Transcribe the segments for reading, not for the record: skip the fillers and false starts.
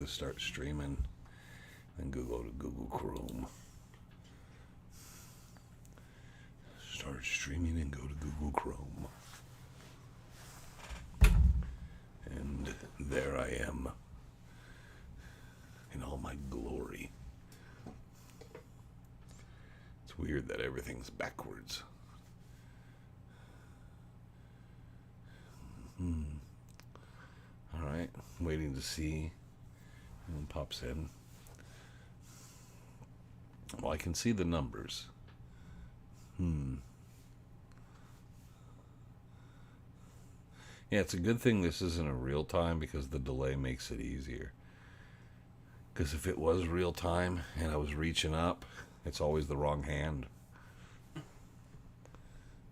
to start streaming. Then go to Google Chrome. Start streaming and go to Google Chrome. And there I am. In all my glory. It's weird that everything's backwards. Alright, waiting to see who pops in. Well, I can see the numbers. Yeah, it's a good thing this isn't a real time because the delay makes it easier. Because if it was real time and I was reaching up, it's always the wrong hand.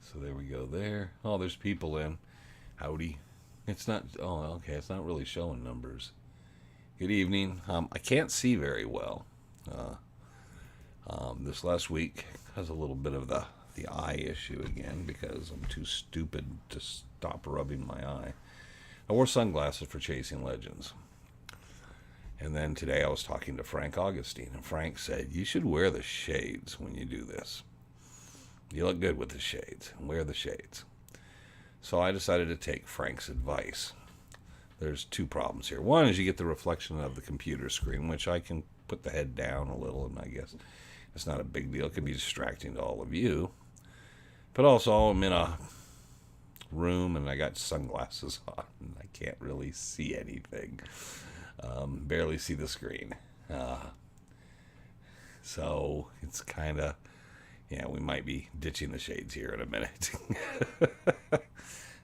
So there we go there. Oh, there's people in. Howdy. It's not, oh, okay, it's not really showing numbers. Good evening. I can't see very well. This last week has a little bit of the eye issue again because I'm too stupid to stop rubbing my eye. I wore sunglasses for chasing legends. And then today I was talking to Frank Augustine, and Frank said, you should wear the shades when you do this. You look good with the shades. Wear the shades. So I decided to take Frank's advice. There's two problems here. One is you get the reflection of the computer screen, which I can put the head down a little, and I guess it's not a big deal. It can be distracting to all of you. But also I'm in a room, and I got sunglasses on, and I can't really see anything. Barely see the screen. So it's kind of, yeah, we might be ditching the shades here in a minute.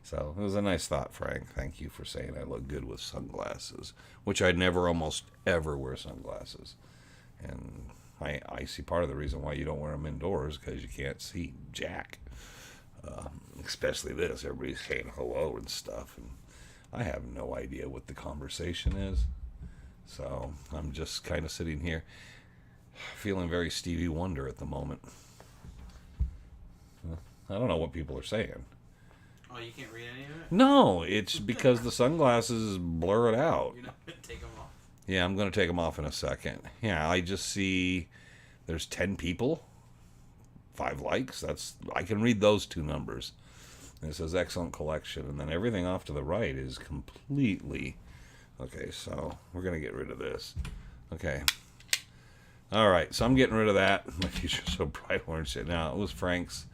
So it was a nice thought, Frank. Thank you for saying I look good with sunglasses, which I never almost ever wear sunglasses. And I see part of the reason why you don't wear them indoors because you can't see jack. Especially this. Everybody's saying hello and stuff. And I have no idea what the conversation is. So I'm just kind of sitting here feeling very Stevie Wonder at the moment. I don't know what people are saying. Oh, you can't read any of it? No, it's because the sunglasses blur it out. You're not going to take them off? Yeah, I'm going to take them off in a second. Yeah, I just see there's 10 people, 5 likes. I can read those two numbers. And it says excellent collection, and then everything off to the right is completely... Okay, so we're going to get rid of this. Okay. All right, so I'm getting rid of that. My future's so bright orange. Now, it was Frank's.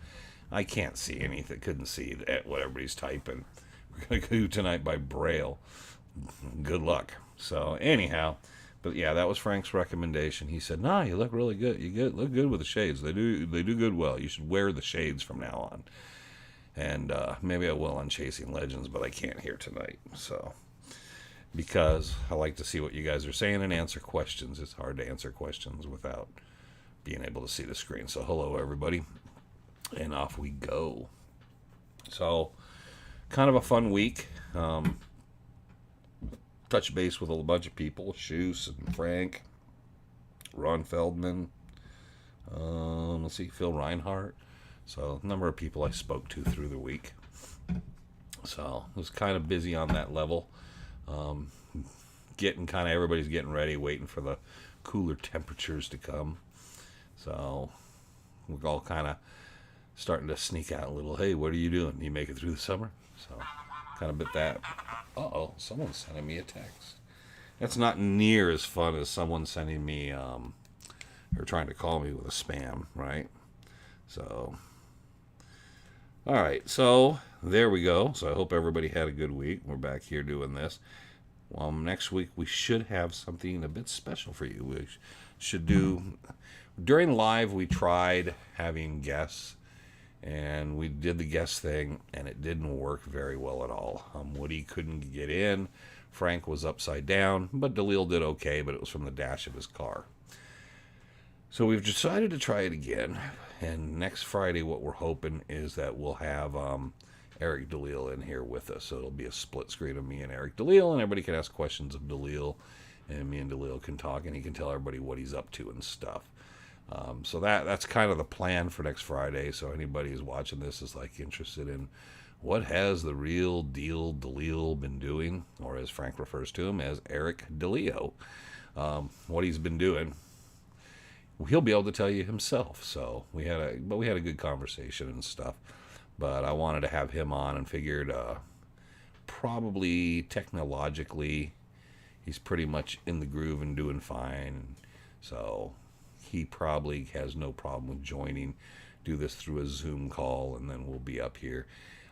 I can't see anything. Couldn't see what everybody's typing. We're going to do tonight by Braille. Good luck. So, anyhow, but yeah, that was Frank's recommendation. He said, "Nah, you look really good. Look good with the shades. They do good well. You should wear the shades from now on." And maybe I will on Chasing Legends, but I can't here tonight. So, because I like to see what you guys are saying and answer questions. It's hard to answer questions without being able to see the screen. So, hello everybody. And off we go. So, kind of a fun week. Touch base with a bunch of people. Shoes and Frank. Ron Feldman. Let's see, Phil Reinhardt. So, a number of people I spoke to through the week. So, I was kind of busy on that level. Everybody's getting ready, waiting for the cooler temperatures to come. So, we're all kind of starting to sneak out a little. Hey, what are you doing? You make it through the summer? So, kind of bit that. Uh-oh, someone's sending me a text. That's not near as fun as someone sending me, or trying to call me with a spam, right? So, all right, so there we go. So I hope everybody had a good week. We're back here doing this. Well, next week we should have something a bit special for you. We should do, during live we tried having guests, and we did the guest thing, and it didn't work very well at all. Woody couldn't get in. Frank was upside down, but Dalil did okay, but it was from the dash of his car. So we've decided to try it again, and next Friday what we're hoping is that we'll have Eric Dalil in here with us. So it'll be a split screen of me and Eric Dalil, and everybody can ask questions of Dalil, and me and Dalil can talk, and he can tell everybody what he's up to and stuff. So that's kind of the plan for next Friday. So anybody who's watching this is like interested in what has the real deal DeLeo been doing, or as Frank refers to him as Eric DeLeo. What he's been doing, he'll be able to tell you himself. So we had a good conversation and stuff. But I wanted to have him on and figured probably technologically he's pretty much in the groove and doing fine. So he probably has no problem with joining. Do this through a Zoom call, and then we'll be up here.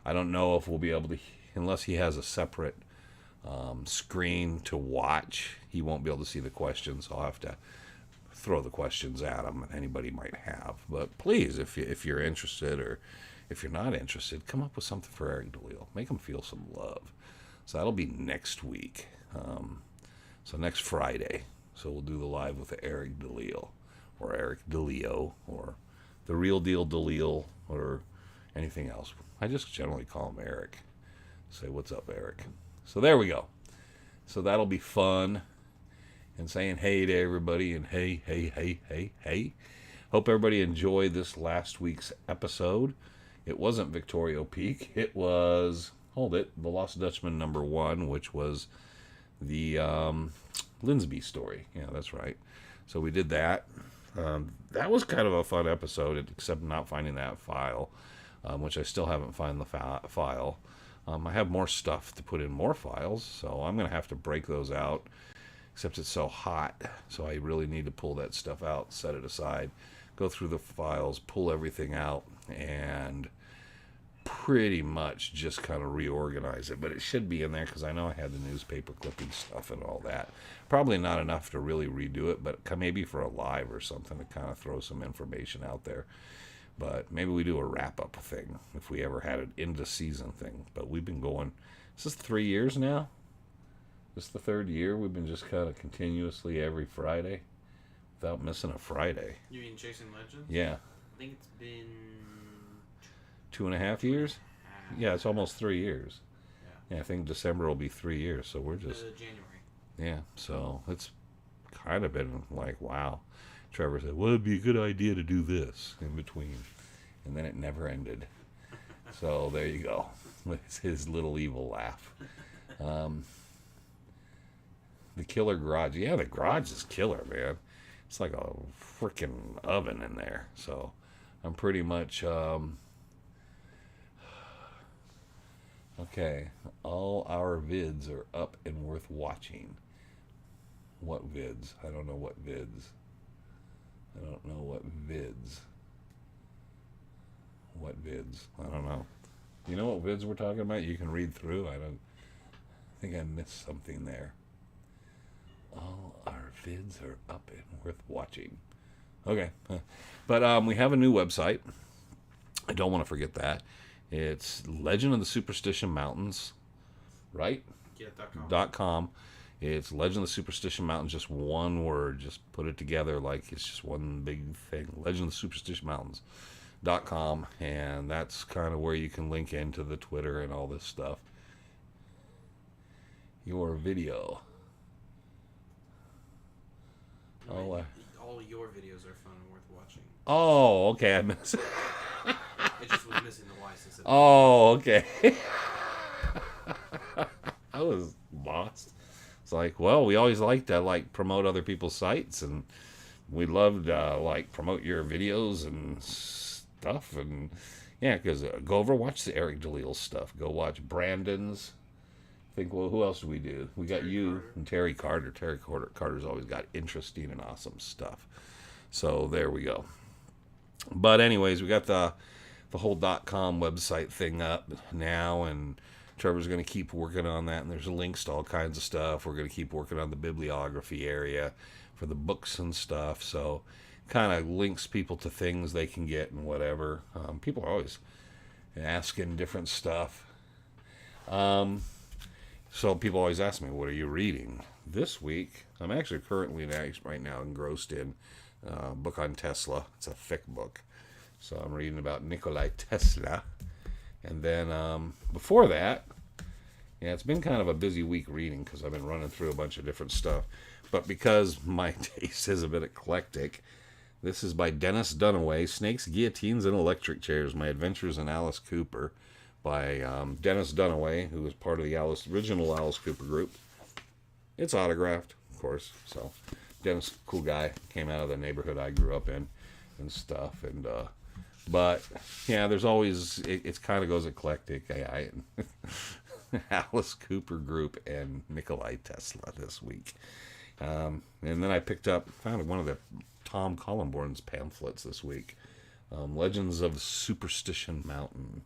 I don't know if we'll be able to, unless he has a separate screen to watch. He won't be able to see the questions. I'll have to throw the questions at him that anybody might have. But please, if you're interested, or if you're not interested, come up with something for Eric DeLeo. Make him feel some love. So that'll be next week. So next Friday. So we'll do the live with Eric DeLeo, or Eric DeLeo, or the real deal DeLeo, or anything else. I just generally call him Eric. Say, what's up, Eric? So there we go. So that'll be fun. And saying hey to everybody, and hey. Hope everybody enjoyed this last week's episode. It wasn't Victoria Peak. It was, The Lost Dutchman #1, which was the Linsby story. Yeah, that's right. So we did that. That was kind of a fun episode, except not finding that file, which I still haven't found the file. I have more stuff to put in more files, so I'm going to have to break those out, except it's so hot, so I really need to pull that stuff out, set it aside, go through the files, pull everything out, and pretty much just kind of reorganize it. But it should be in there, because I know I had the newspaper clipping stuff and all that. Probably not enough to really redo it, but maybe for a live or something to kind of throw some information out there. But maybe we do a wrap-up thing if we ever had an end-of-season thing. But we've been going, this is 3 years now? This is the 3rd year. We've been just kind of continuously every Friday without missing a Friday. You mean Chasing Legends? Yeah. I think it's been 2.5 years? Yeah, it's almost 3 years. Yeah. Yeah, I think December will be 3 years, so we're just... January. Yeah, so it's kind of been like, wow. Trevor said, well, it'd be a good idea to do this in between. And then it never ended. So there you go. With his little evil laugh. The killer garage. Yeah, the garage is killer, man. It's like a freaking oven in there. So I'm pretty much... Okay, all our vids are up and worth watching. What vids? I don't know what vids. What vids? What vids? I don't know. You know what vids we're talking about? You can read through. I think I missed something there. All our vids are up and worth watching. Okay. But we have a new website. I don't want to forget that. It's Legend of the Superstition Mountains, right? Yeah, .com. It's Legend of the Superstition Mountains, just one word. Just put it together like it's just one big thing. Legend of the Superstition Mountains.com, and that's kind of where you can link into the Twitter and all this stuff. Your video. All your videos are fun and worth watching. Oh, okay. I missed. It just was missing the Y system. Oh, okay. I was lost. It's like, well, we always like to promote other people's sites, and we love to promote your videos and stuff, and yeah, because go over watch the Eric DeLeo stuff. Go watch Brandon's. Well, who else do we do? We got you Carter. And Terry Carter. Terry Carter's always got interesting and awesome stuff. So there we go. But anyways, we got the whole .com website thing up now, and Trevor's going to keep working on that, and there's links to all kinds of stuff. We're going to keep working on the bibliography area for the books and stuff, so kind of links people to things they can get and whatever. People are always asking different stuff. So people always ask me, what are you reading? This week, I'm actually currently right now engrossed in a book on Tesla. It's a thick book. So I'm reading about Nikola Tesla. And then before that, yeah, it's been kind of a busy week reading because I've been running through a bunch of different stuff. But because my taste is a bit eclectic, this is by Dennis Dunaway, Snakes, Guillotines, and Electric Chairs, My Adventures in Alice Cooper, by Dennis Dunaway, who was part of the original Alice Cooper group. It's autographed, of course. So Dennis, cool guy, came out of the neighborhood I grew up in and stuff. And but yeah, there's always it kind of goes eclectic. Alice Cooper group and Nikolai Tesla this week. And then I found one of the Tom Collenborn's pamphlets this week. Legends of Superstition Mountain.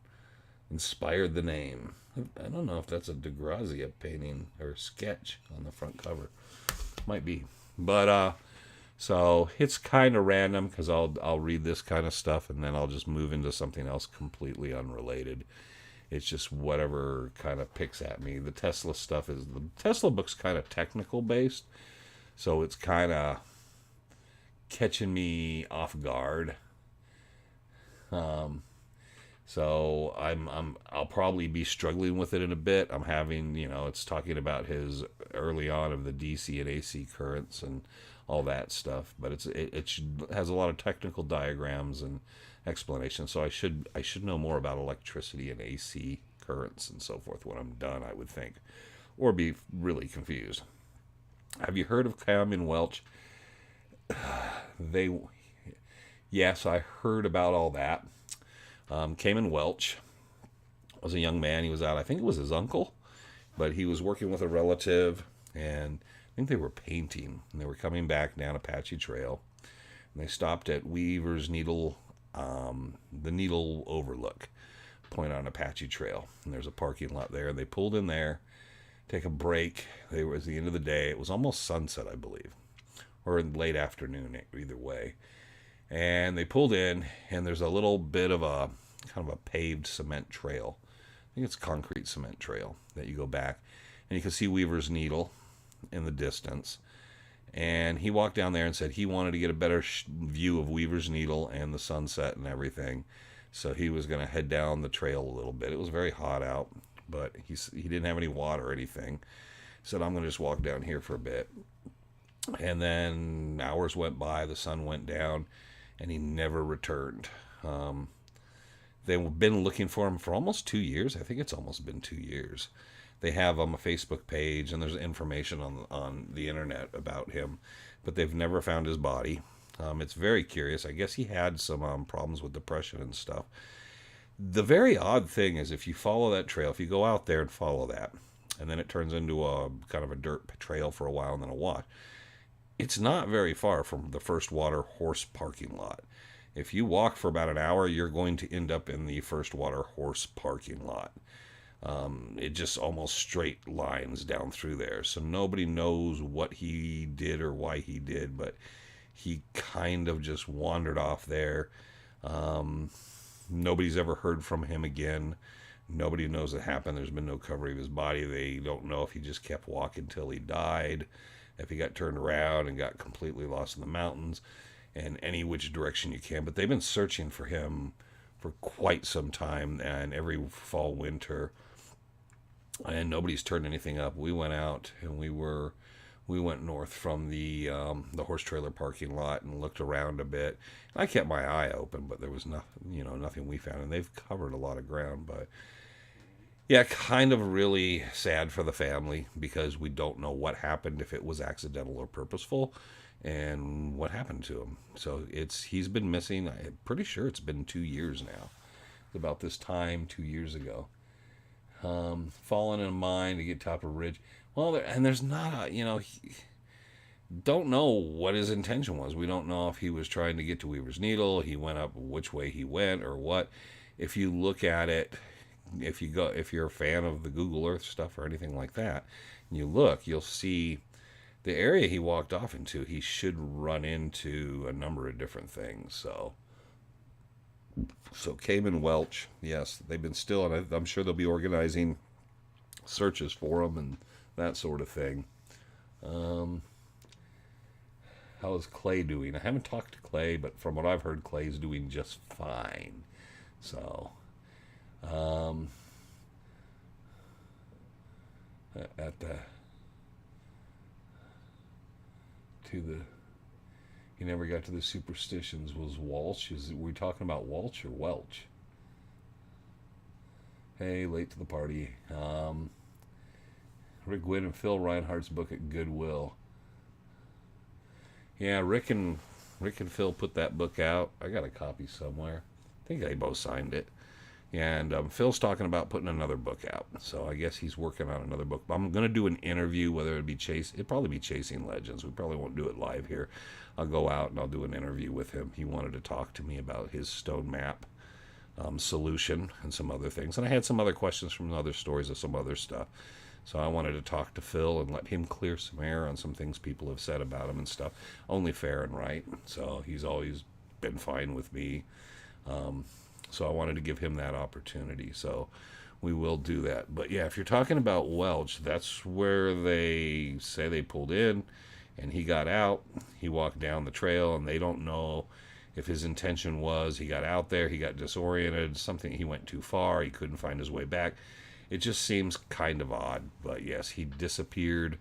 Inspired the name. I don't know if that's a DeGrazia painting or sketch on the front cover. Might be. But, so it's kind of random because I'll read this kind of stuff and then I'll just move into something else completely unrelated. It's just whatever kind of picks at me. The Tesla book's kind of technical based. So it's kind of catching me off guard. So I'll probably be struggling with it in a bit. I'm having, it's talking about his early on of the DC and AC currents and all that stuff, but it has a lot of technical diagrams and explanations. So I should know more about electricity and AC currents and so forth when I'm done, I would think, or be really confused. Have you heard of Cayman Welch? Yes, I heard about all that. Cayman Welch was a young man. He was out, I think it was his uncle, but he was working with a relative, and I think they were painting, and they were coming back down Apache Trail, and they stopped at Weaver's Needle, the Needle Overlook point on Apache Trail, and there's a parking lot there, and they pulled in there, take a break. It was the end of the day. It was almost sunset, I believe, or in late afternoon, either way. And they pulled in, and there's a little bit of a kind of a paved cement trail. I think it's a concrete cement trail that you go back, and you can see Weaver's Needle in the distance. And he walked down there and said he wanted to get a better view of Weaver's Needle and the sunset and everything. So he was going to head down the trail a little bit. It was very hot out, but he didn't have any water or anything. He said, I'm going to just walk down here for a bit. And then hours went by, the sun went down, and he never returned. They've been looking for him for almost 2 years. I think it's almost been 2 years. They have a Facebook page, and there's information on the internet about him, but they've never found his body. It's very curious. I guess he had some problems with depression and stuff. The very odd thing is if you follow that trail, if you go out there and follow that, and then it turns into a kind of a dirt trail for a while and then a wash, it's not very far from the First Water horse parking lot. If you walk for about an hour, you're going to end up in the First Water horse parking lot. It just almost straight lines down through there. So nobody knows what he did or why he did, but he kind of just wandered off there. Nobody's ever heard from him again. Nobody knows what happened. There's been no covering of his body. They don't know if he just kept walking till he died, if he got turned around and got completely lost in the mountains, and any which direction you can. But they've been searching for him for quite some time, and every fall, winter, and nobody's turned anything up. We went out and we went north from the horse trailer parking lot and looked around a bit. I kept my eye open, but there was nothing we found, and they've covered a lot of ground. But yeah, kind of really sad for the family because we don't know what happened, if it was accidental or purposeful, and what happened to him. So he's been missing. I'm pretty sure it's been 2 years now. It's about this time 2 years ago. Fallen in a mine to get top of a ridge. Well, there's not don't know what his intention was. We don't know if he was trying to get to Weaver's Needle. He went up which way he went or what. If you look at it, if you're a fan of the Google Earth stuff or anything like that, and you look, you'll see the area he walked off into. He should run into a number of different things. So Cayman Welch, yes, they've been still, and I'm sure they'll be organizing searches for him and that sort of thing. How is Clay doing? I haven't talked to Clay, but from what I've heard, Clay's doing just fine. So, he never got to the Superstitions. Was Walsh? Were we talking about Walsh or Welch? Hey, late to the party. Rick Gwynn and Phil Reinhardt's book at Goodwill. Yeah, Rick and Phil put that book out. I got a copy somewhere. I think they both signed it. And Phil's talking about putting another book out. So I guess he's working on another book. I'm going to do an interview, whether it'd probably be Chasing Legends. We probably won't do it live here. I'll go out and I'll do an interview with him. He wanted to talk to me about his stone map solution and some other things. And I had some other questions from other stories of some other stuff. So I wanted to talk to Phil and let him clear some air on some things people have said about him and stuff. Only fair and right. So he's always been fine with me. So I wanted to give him that opportunity. So we will do that. But yeah, if you're talking about Welch, that's where they say they pulled in and he got out. He walked down the trail and they don't know if his intention was he got out there, he got disoriented, something, he went too far, he couldn't find his way back. It just seems kind of odd. But yes, he disappeared.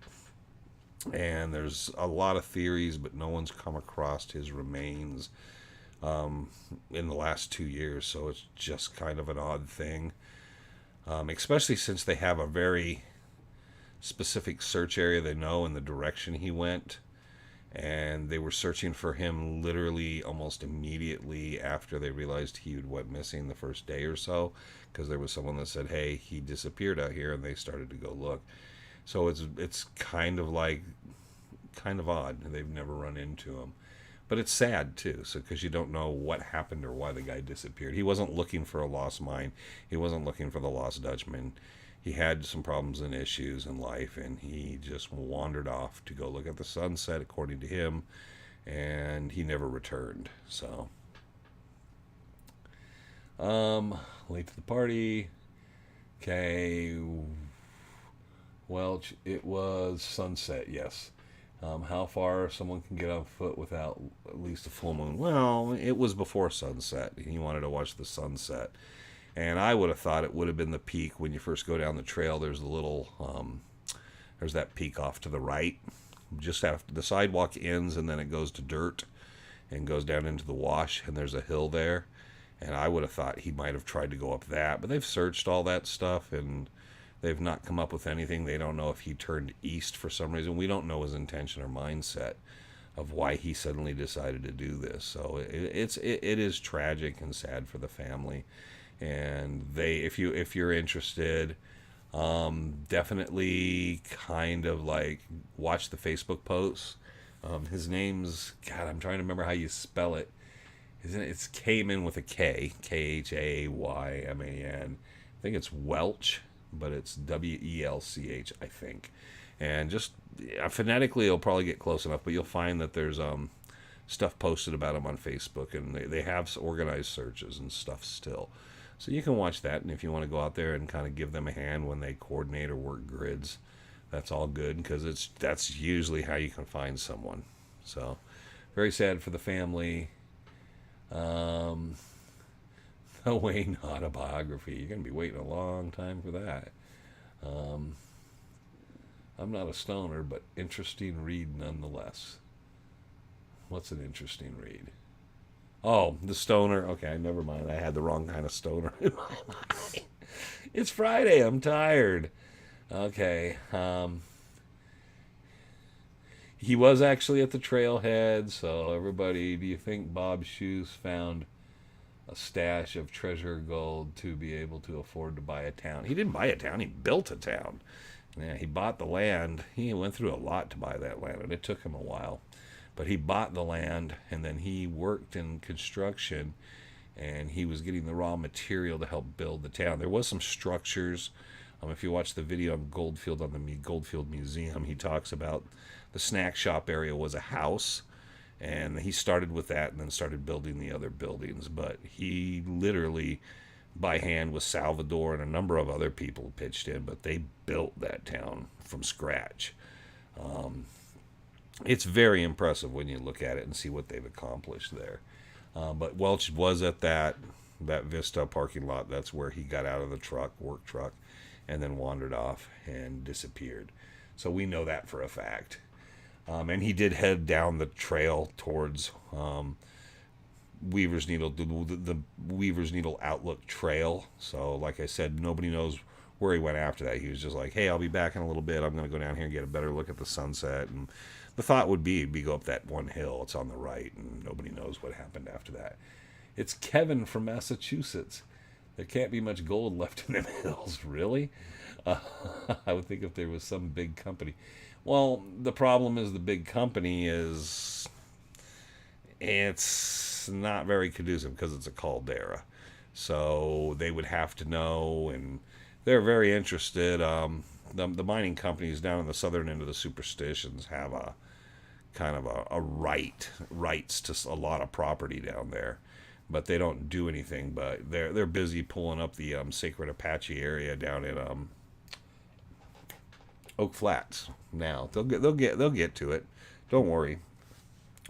And there's a lot of theories, but no one's come across his remains in the last 2 years. So it's just kind of an odd thing. Especially since they have a very specific search area they know in the direction he went. And they were searching for him literally almost immediately after they realized he had went missing the first day or so, because there was someone that said, hey, he disappeared out here, and they started to go look. So it's kind of odd. They've never run into him. But it's sad too, so because you don't know what happened or why the guy disappeared. He wasn't looking for a lost mine. He wasn't looking for the lost Dutchman. He had some problems and issues in life, and he just wandered off to go look at the sunset, according to him, and he never returned. So, late to the party. Okay, Welch, it was sunset, yes. How far someone can get on foot without at least a full moon? Well, it was before sunset. He wanted to watch the sunset. And I would have thought it would have been the peak when you first go down the trail. There's there's that peak off to the right. Just after the sidewalk ends, and then it goes to dirt and goes down into the wash, and there's a hill there. And I would have thought he might have tried to go up that. But they've searched all that stuff, and they've not come up with anything. They don't know if he turned east for some reason. We don't know his intention or mindset of why he suddenly decided to do this. So it is tragic and sad for the family. And if you're interested, definitely kind of like watch the Facebook posts. His name's, God, I'm trying to remember how you spell it. It's Cayman with a K, Kayman. I think it's Welch, but it's Welch, I think. And just phonetically, it'll probably get close enough, but you'll find that there's stuff posted about him on Facebook, and they have organized searches and stuff still. So you can watch that, and if you want to go out there and kind of give them a hand when they coordinate or work grids, that's all good, because that's usually how you can find someone. So very sad for the family. The Wayne autobiography. You're going to be waiting a long time for that. I'm not a stoner, but interesting read nonetheless. What's an interesting read? Oh, the stoner. Okay, never mind. I had the wrong kind of stoner in my mind. It's Friday. I'm tired. Okay. He was actually at the trailhead, so everybody, do you think Bob Shoes found a stash of treasure gold to be able to afford to buy a town? He didn't buy a town. He built a town. Yeah, he bought the land. He went through a lot to buy that land, and it took him a while. But he bought the land, and then he worked in construction, and he was getting the raw material to help build the town. There was some structures. If you watch the video on Goldfield, on the Goldfield Museum, he talks about the snack shop area was a house, and he started with that and then started building the other buildings. But he literally, by hand, with Salvador and a number of other people pitched in, but they built that town from scratch. It's very impressive when you look at it and see what they've accomplished there. But Welch was at that Vista parking lot. That's where he got out of the work truck, and then wandered off and disappeared. So we know that for a fact. And he did head down the trail towards Weaver's Needle, the Weaver's Needle Outlook Trail. So, like I said, nobody knows where he went after that. He was just like, hey, I'll be back in a little bit. I'm going to go down here and get a better look at the sunset. And the thought would be go up that one hill. It's on the right, and nobody knows what happened after that. It's Kevin from Massachusetts. There can't be much gold left in them hills, really? I would think if there was some big company. Well, the problem is the big company is... it's not very conducive because it's a caldera. So they would have to know, and they're very interested. The mining companies down in the southern end of the Superstitions have a kind of a rights to a lot of property down there, but they don't do anything. But they're busy pulling up the Sacred Apache area down in Oak Flats. Now they'll get to it. Don't worry.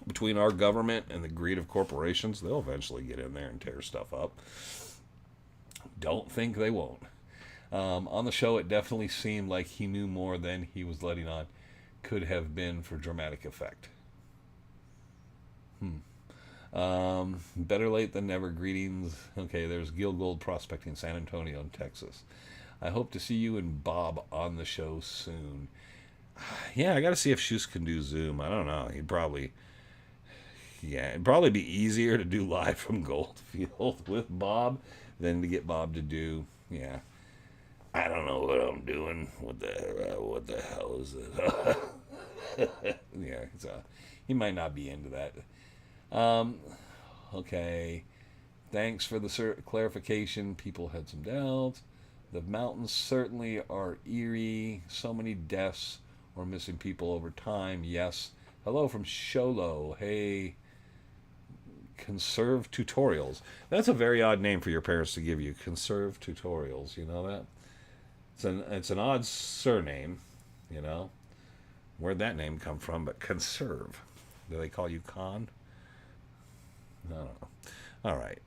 Between our government and the greed of corporations, they'll eventually get in there and tear stuff up. Don't think they won't. On the show, it definitely seemed like he knew more than he was letting on. Could have been for dramatic effect. Better late than never. Greetings. Okay, there's Gil Gold Prospecting, San Antonio, Texas. I hope to see you and Bob on the show soon. Yeah, I got to see if Shoes can do Zoom. I don't know. He'd probably... yeah, it'd probably be easier to do live from Goldfield with Bob than to get Bob to do... yeah. I don't know what I'm doing. What the hell is this? Yeah, he might not be into that. Okay. Thanks for the clarification. People had some doubts. The mountains certainly are eerie. So many deaths or missing people over time. Yes. Hello from Sholo. Hey. Conserve Tutorials. That's a very odd name for your parents to give you. Conserve Tutorials. You know that? It's an odd surname, you know. Where'd that name come from? But Conserve. Do they call you Con? I don't know. All right.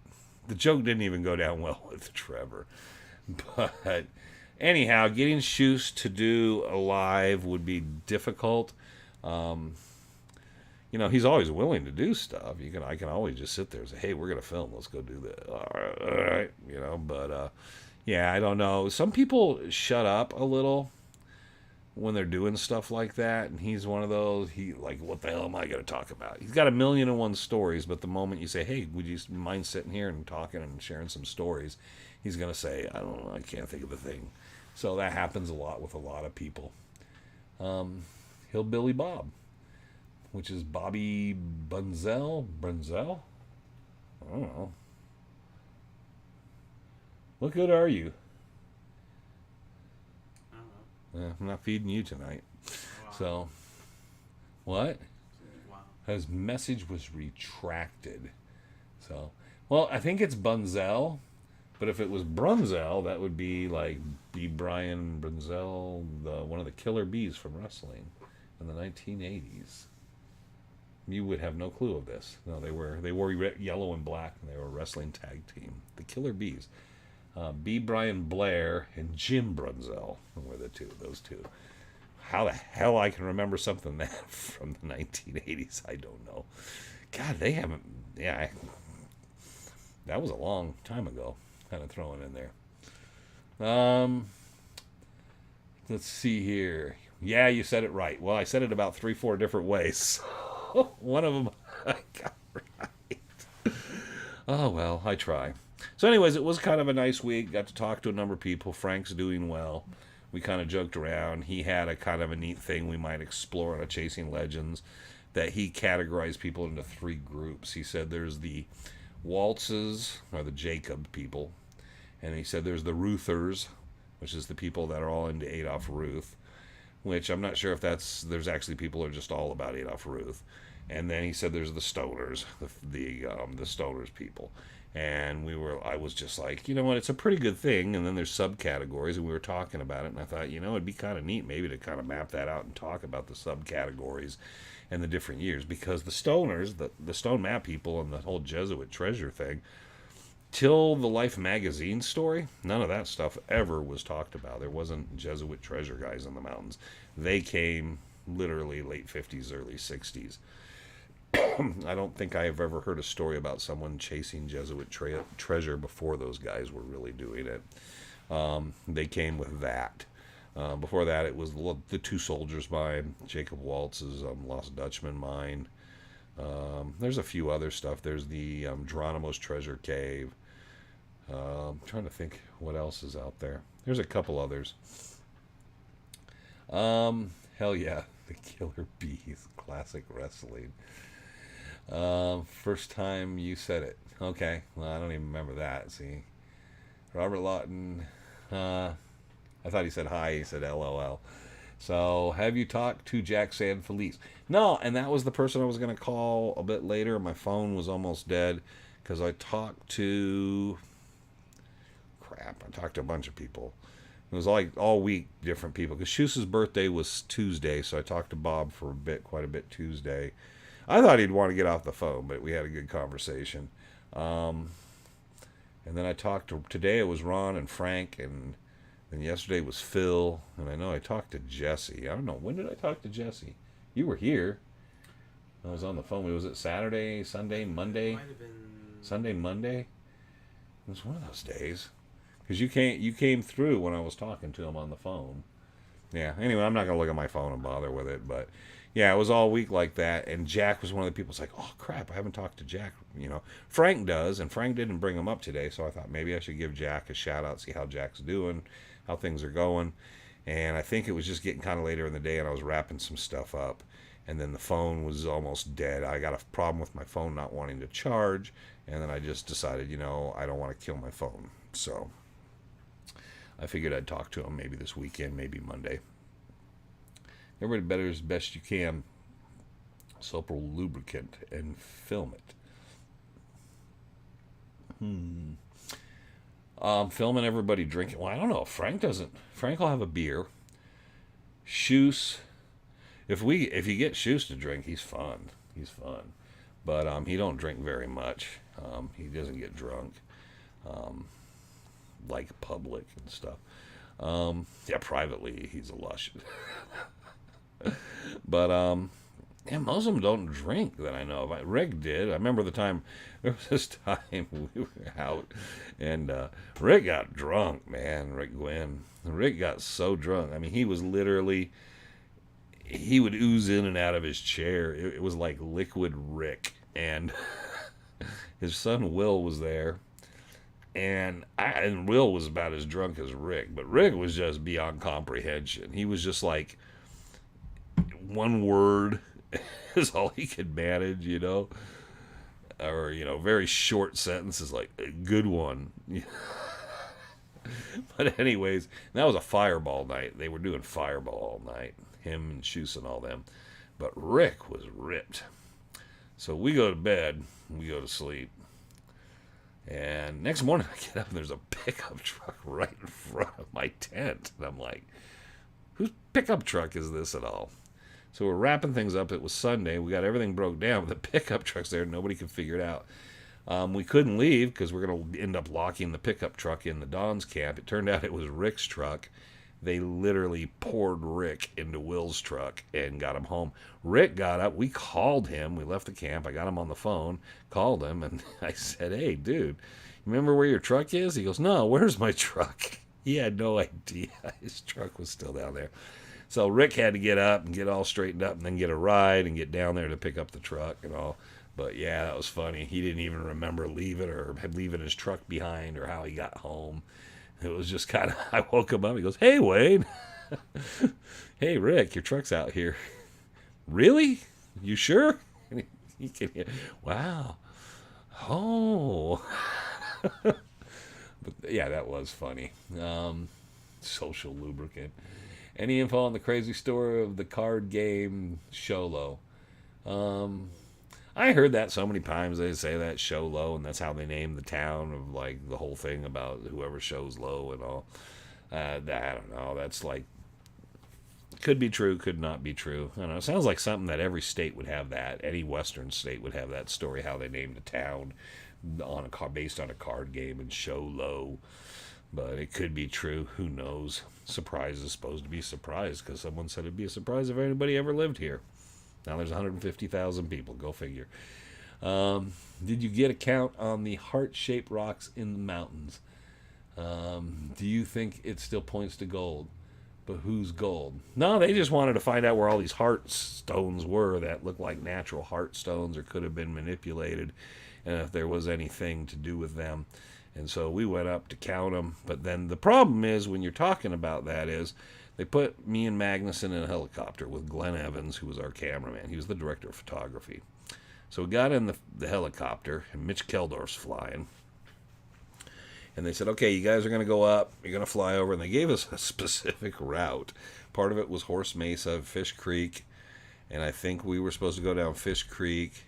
The joke didn't even go down well with Trevor. But anyhow, getting Shoes to do a live would be difficult. You know, he's always willing to do stuff. I can always just sit there and say, hey, we're going to film. Let's go do that. All right. You know, but... yeah, I don't know. Some people shut up a little when they're doing stuff like that, and he's one of those. He like, what the hell am I going to talk about? He's got 1,000,001 stories, but the moment you say, hey, would you mind sitting here and talking and sharing some stories, he's going to say, I don't know, I can't think of a thing. So that happens a lot with a lot of people. Hillbilly Bob, which is Bobby Bunzel? Brunzel? I don't know. What good are you? I don't know. I'm not feeding you tonight. Wow. So, what? Wow. His message was retracted. So, well, I think it's Bunzel. But if it was Brunzel, that would be like B. Brian Brunzel, one of the killer bees from wrestling in the 1980s. You would have no clue of this. No, they wore yellow and black, and they were a wrestling tag team. The Killer Bees. B. Brian Blair and Jim Brunzel were those two. How the hell I can remember something that from the 1980s, I don't know. God, they haven't... yeah, that was a long time ago, kind of throwing in there. Let's see here. Yeah, you said it right. Well, I said it about 3-4 different ways. One of them I got right. Oh, well, I try. So anyways, it was kind of a nice week. Got to talk to a number of people. Frank's doing well. We kind of joked around. He had a kind of a neat thing we might explore on a Chasing Legends, that he categorized people into 3 groups. He said there's the Waltzes, or the Jacob people. And he said there's the Ruthers, which is the people that are all into Adolph Ruth. Which I'm not sure if there's actually people who are just all about Adolph Ruth. And then he said there's the Stoners, the Stoners people. And I was just like, you know what, it's a pretty good thing. And then there's subcategories, and we were talking about it. And I thought, you know, it'd be kind of neat maybe to kind of map that out and talk about the subcategories and the different years. Because the Stoners, the Stone Map people, and the whole Jesuit treasure thing, till the Life magazine story, none of that stuff ever was talked about. There wasn't Jesuit treasure guys in the mountains. They came literally late 50s, early 60s. I don't think I have ever heard a story about someone chasing Jesuit treasure before those guys were really doing it. They came with that. Before that, it was the Two Soldiers mine, Jacob Waltz's Lost Dutchman mine. There's a few other stuff. There's the Geronimo's Treasure Cave. I'm trying to think what else is out there. There's a couple others. Hell yeah, the Killer Bees, classic wrestling. First time you said it. Okay, well, I don't even remember that. See, Robert Lawton. I thought he said hi. He said LOL. So, have you talked to Jack Sanfelice? No, and that was the person I was going to call a bit later. My phone was almost dead because I talked to... Crap, I talked to a bunch of people. It was like all week, different people. Because Shoes' birthday was Tuesday, so I talked to Bob for quite a bit Tuesday. I thought he'd want to get off the phone, but we had a good conversation. And then I talked to... Today it was Ron and Frank, and yesterday was Phil, and I know I talked to Jesse. I don't know, when did I talk to Jesse? You were here. I was on the phone. Was it Saturday, Sunday, Monday? It might have been... Sunday, Monday? It was one of those days. Because you came through when I was talking to him on the phone. Yeah, anyway, I'm not going to look at my phone and bother with it, but yeah, it was all week like that, and Jack was one of the people who's like, oh crap, I haven't talked to Jack, Frank does, and Frank didn't bring him up today, so I thought maybe I should give Jack a shout out, see how Jack's doing, how things are going. And I think it was just getting kind of later in the day, and I was wrapping some stuff up, and then the phone was almost dead. I got a problem with my phone not wanting to charge, and then I just decided, I don't want to kill my phone. So I figured I'd talk to him maybe this weekend, maybe Monday. Everybody better as best you can. Super lubricant and film it. Filming everybody drinking. Well, I don't know. Frank doesn't. Frank will have a beer. Shoes. If you get Shoes to drink, he's fun. He's fun. But he don't drink very much. He doesn't get drunk. Like public and stuff. Yeah, privately he's a lush. But yeah, most of them don't drink that I know of. Rick did. I remember there was this time we were out, and Rick got drunk, man. Rick got so drunk. I mean, he was literally, he would ooze in and out of his chair. It was like liquid Rick, and his son Will was there, and Will was about as drunk as Rick, but Rick was just beyond comprehension. He was just like, one word is all he could manage, or very short sentences like a good one. But anyways, that was a fireball night. They were doing fireball all night, him and Shoes and all them. But Rick was ripped. So we go to bed, we go to sleep, and next morning I get up and there's a pickup truck right in front of my tent, and I'm like, whose pickup truck is this at all? So we're wrapping things up. It was Sunday. We got everything broke down. The pickup truck's there. Nobody could figure it out. We couldn't leave because we're going to end up locking the pickup truck in the Don's camp. It turned out it was Rick's truck. They literally poured Rick into Will's truck and got him home. Rick got up. We called him. We left the camp. I got him on the phone, called him, and I said, hey, dude, you remember where your truck is? He goes, no, where's my truck? He had no idea. His truck was still down there. So Rick had to get up and get all straightened up and then get a ride and get down there to pick up the truck and all. But yeah, that was funny. He didn't even remember leaving his truck behind or how he got home. It was just kind of, I woke him up. He goes, hey, Wayne. Hey, Rick, your truck's out here. Really? You sure? He can hear, wow. Oh. But yeah, that was funny. Social lubricant. Any info on the crazy story of the card game Sholo? I heard that so many times. They say that show low, and that's how they name the town of like the whole thing about whoever shows low and all. I don't know. That's like, could be true, could not be true. I don't know. It sounds like something that every state would have that. Any Western state would have that story, how they named a town based on a card game and show low. But it could be true. Who knows? Surprise is supposed to be surprise because someone said it'd be a surprise if anybody ever lived here. Now there's 150,000 people. Go figure. Did you get a count on the heart-shaped rocks in the mountains? Do you think it still points to gold? But who's gold? No, they just wanted to find out where all these heart stones were that looked like natural heart stones or could have been manipulated, and if there was anything to do with them. And so we went up to count them. But then the problem is, when you're talking about that, is they put me and Magnuson in a helicopter with Glenn Evans, who was our cameraman. He was the director of photography. So we got in the helicopter, and Mitch Keldorf's flying. And they said, okay, you guys are going to go up. You're going to fly over. And they gave us a specific route. Part of it was Horse Mesa, Fish Creek. And I think we were supposed to go down Fish Creek.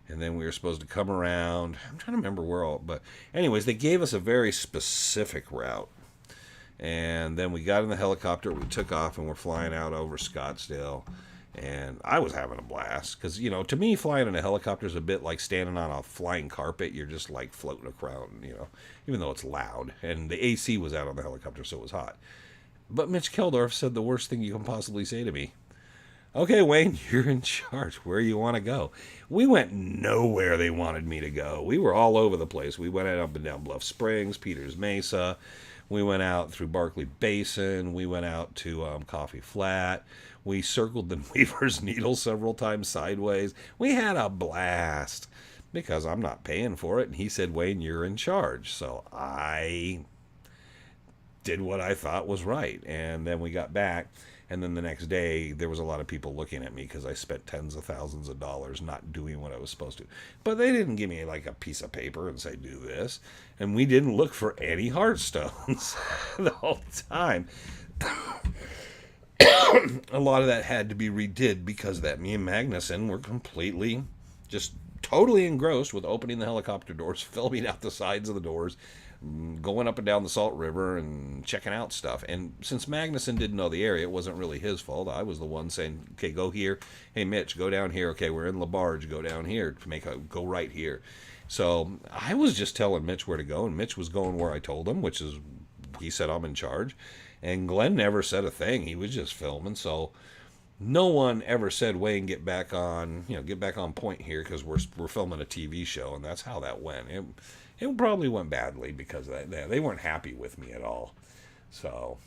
And then we were supposed to come around. I'm trying to remember where all. But anyways, they gave us a very specific route. And then we got in the helicopter. We took off and we're flying out over Scottsdale. And I was having a blast because, you know, to me, flying in a helicopter is a bit like standing on a flying carpet. You're just like floating around, you know, even though it's loud. And the AC was out on the helicopter, so it was hot. But Mitch Keldorf said the worst thing you can possibly say to me. Okay, Wayne, you're in charge. Where you want to go? We went nowhere they wanted me to go. We were all over the place. We went up and down Bluff Springs, Peters Mesa. We went out through Barkley Basin. We went out to Coffee Flat. We circled the Weaver's Needle several times sideways. We had a blast because I'm not paying for it. And he said, Wayne, you're in charge. So I did what I thought was right. And then we got back. And then the next day, there was a lot of people looking at me because I spent tens of thousands of dollars not doing what I was supposed to. But they didn't give me like a piece of paper and say, do this. And we didn't look for any heartstones the whole time. A lot of that had to be redid because of that. Me and Magnuson were completely, just totally engrossed with opening the helicopter doors, filming out the sides of the doors, going up and down the Salt River and checking out stuff. And since Magnuson didn't know the area, it wasn't really his fault. I was the one saying, okay, go here. Hey, Mitch, go down here. Okay, we're in LaBarge. Go down here. Go right here. So I was just telling Mitch where to go, and Mitch was going where I told him, which is, he said, I'm in charge. And Glenn never said a thing. He was just filming. So no one ever said, Wayne, get back on point here because we're filming a TV show. And that's how that went. It probably went badly because of that. They weren't happy with me at all. So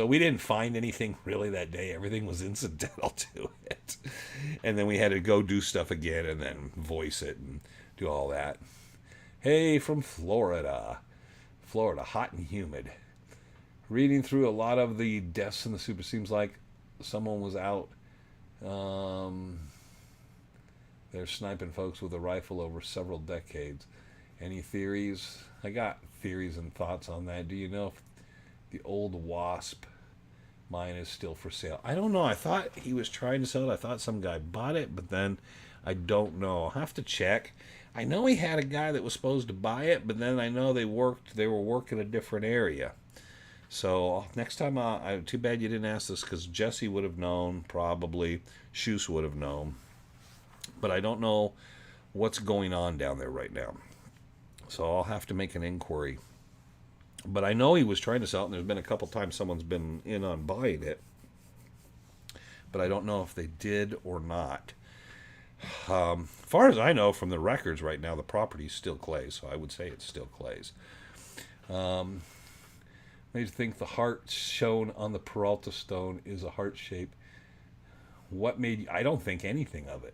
we didn't find anything really that day. Everything was incidental to it. And then we had to go do stuff again and then voice it and do all that. Hey, from Florida. Florida, hot and humid. Reading through a lot of the deaths in the super, seems like someone was out. They're sniping folks with a rifle over several decades. Any theories? I got theories and thoughts on that. Do you know if the old Wasp mine is still for sale? I don't know. I thought he was trying to sell it. I thought some guy bought it, but then I don't know. I'll have to check. I know he had a guy that was supposed to buy it, but then I know they were working a different area. So next time, too bad you didn't ask this because Jesse would have known, probably. Shoes would have known. But I don't know what's going on down there right now. So I'll have to make an inquiry. But I know he was trying to sell it, and there's been a couple times someone's been in on buying it. But I don't know if they did or not. As far as I know from the records right now, the property's still Clay's, so I would say it's still Clay's. Made you think the heart shown on the Peralta stone is a heart shape. What made you? I don't think anything of it.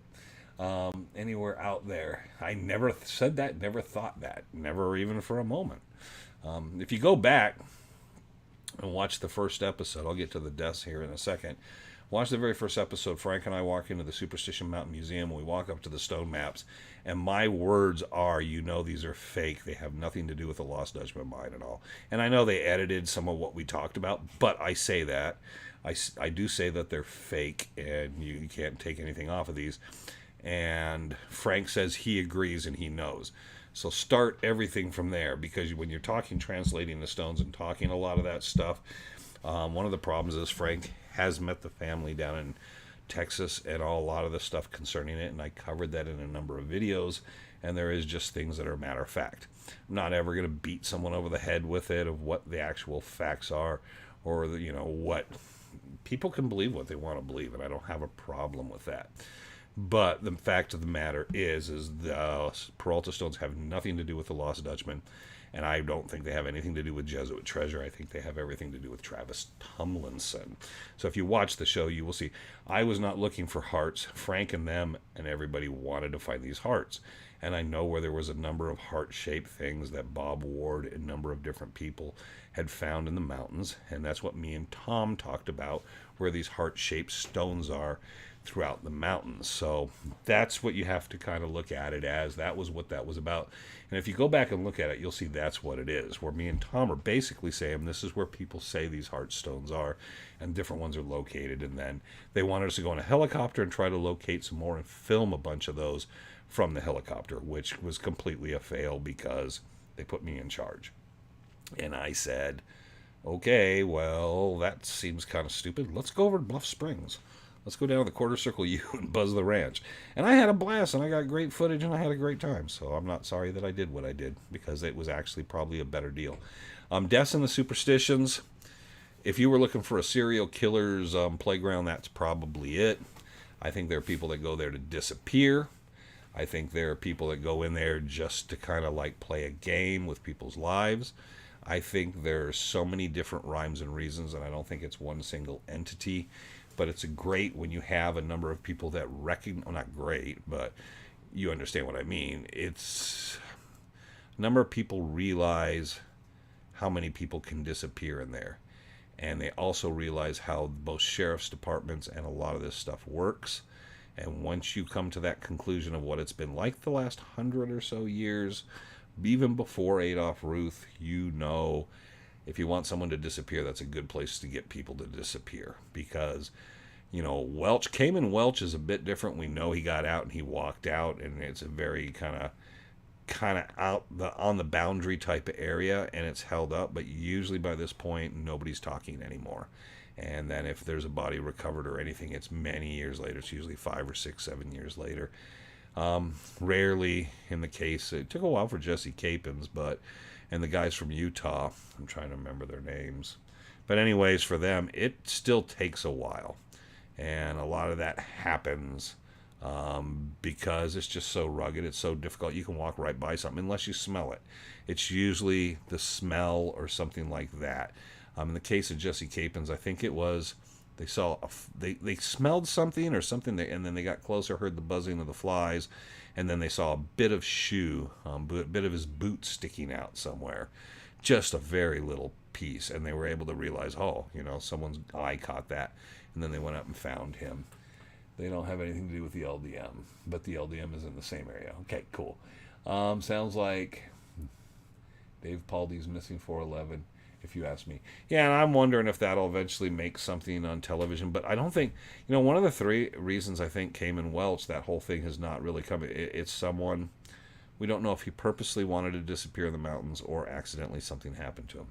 Anywhere out there. I never said that, never thought that, never even for a moment. If you go back and watch the first episode, I'll get to the deaths here in a second. Watch the very first episode. Frank and I walk into the Superstition Mountain Museum. We walk up to the stone maps, and my words are, you know, these are fake. They have nothing to do with the Lost Dutchman mine at all. And I know they edited some of what we talked about, but I say that. I do say that they're fake, and you can't take anything off of these. And Frank says he agrees and he knows. So start everything from there, because when you're talking translating the stones and talking a lot of that stuff, one of the problems is Frank has met the family down in Texas and a lot of the stuff concerning it, and I covered that in a number of videos, and there is just things that are matter of fact. I'm not ever going to beat someone over the head with it of what the actual facts are, or what people can believe what they want to believe, and I don't have a problem with that. But the fact of the matter is the Peralta stones have nothing to do with the Lost Dutchman, and I don't think they have anything to do with Jesuit treasure. I think they have everything to do with Travis Tomlinson. So if you watch the show, you will see I was not looking for hearts. Frank and them and everybody wanted to find these hearts. And I know where there was a number of heart-shaped things that Bob Ward and a number of different people had found in the mountains. And that's what me and Tom talked about, where these heart-shaped stones are throughout the mountains. So that's what you have to kind of look at it as. That was what that was about. And if you go back and look at it, you'll see that's what it is, where me and Tom are basically saying this is where people say these heart stones are, and different ones are located. And then they wanted us to go in a helicopter and try to locate some more and film a bunch of those from the helicopter, which was completely a fail because they put me in charge. And I said, okay, well, that seems kind of stupid. Let's go over to Bluff Springs. Let's go down to the Quarter Circle U and buzz the ranch. And I had a blast, and I got great footage, and I had a great time. So I'm not sorry that I did what I did, because it was actually probably a better deal. Deaths and the Superstitions. If you were looking for a serial killer's playground, that's probably it. I think there are people that go there to disappear. I think there are people that go in there just to kind of like play a game with people's lives. I think there's so many different rhymes and reasons, and I don't think it's one single entity. But it's great when you have a number of people that recognize, well, not great, but you understand what I mean. It's a number of people realize how many people can disappear in there. And they also realize how both sheriff's departments and a lot of this stuff works. And once you come to that conclusion of what it's been like the last 100 or so years, even before Adolph Ruth, you know, if you want someone to disappear, that's a good place to get people to disappear. Because, you know, Cayman Welch is a bit different. We know he got out and he walked out, and it's a very kind of out on the boundary type of area, and it's held up. But usually by this point, nobody's talking anymore. And then if there's a body recovered or anything, it's many years later. It's usually 5 or 6, 7 years later. Rarely in the case, it took a while for Jesse Capens, and the guys from Utah, I'm trying to remember their names. But anyways, for them, it still takes a while. And a lot of that happens because it's just so rugged. It's so difficult. You can walk right by something unless you smell it. It's usually the smell or something like that. In the case of Jesse Capens, I think it was they saw they smelled something or something, and then they got closer, heard the buzzing of the flies, and then they saw a bit of shoe, a bit of his boot sticking out somewhere, just a very little piece, and they were able to realize, oh, you know, someone's eye caught that, and then they went up and found him. They don't have anything to do with the LDM, but the LDM is in the same area. Okay, cool. Sounds like Dave Paldy's missing 411. If you ask me. Yeah, and I'm wondering if that'll eventually make something on television, but I don't think, you know, one of the 3 reasons I think Cayman Welch, that whole thing has not really come, it's someone, we don't know if he purposely wanted to disappear in the mountains or accidentally something happened to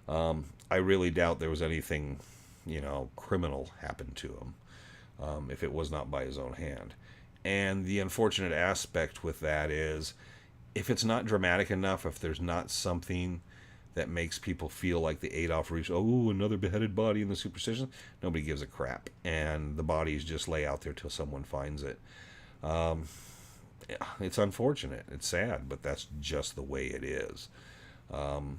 him. I really doubt there was anything, you know, criminal happened to him, if it was not by his own hand. And the unfortunate aspect with that is, if it's not dramatic enough, if there's not something that makes people feel like the Adolph Ruth, oh, another beheaded body in the Superstition, nobody gives a crap. And the bodies just lay out there till someone finds it. It's unfortunate. It's sad, but that's just the way it is. And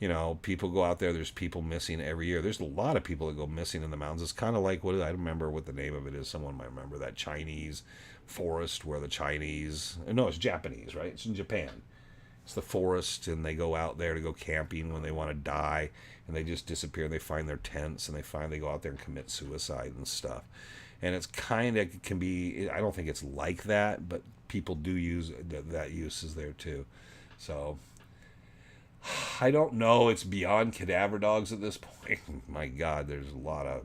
you know, people go out there, there's people missing every year. There's a lot of people that go missing in the mountains. It's kind of like, I don't remember what the name of it is. Someone might remember that Chinese forest where the Chinese, no, it's Japanese, right? It's in Japan. It's the forest, and they go out there to go camping when they want to die, and they just disappear, and they find their tents, and they go out there and commit suicide and stuff. And it's kind of, can be, I don't think it's like that, but people do use, that use is there too. So, I don't know, it's beyond cadaver dogs at this point. My God, there's a lot of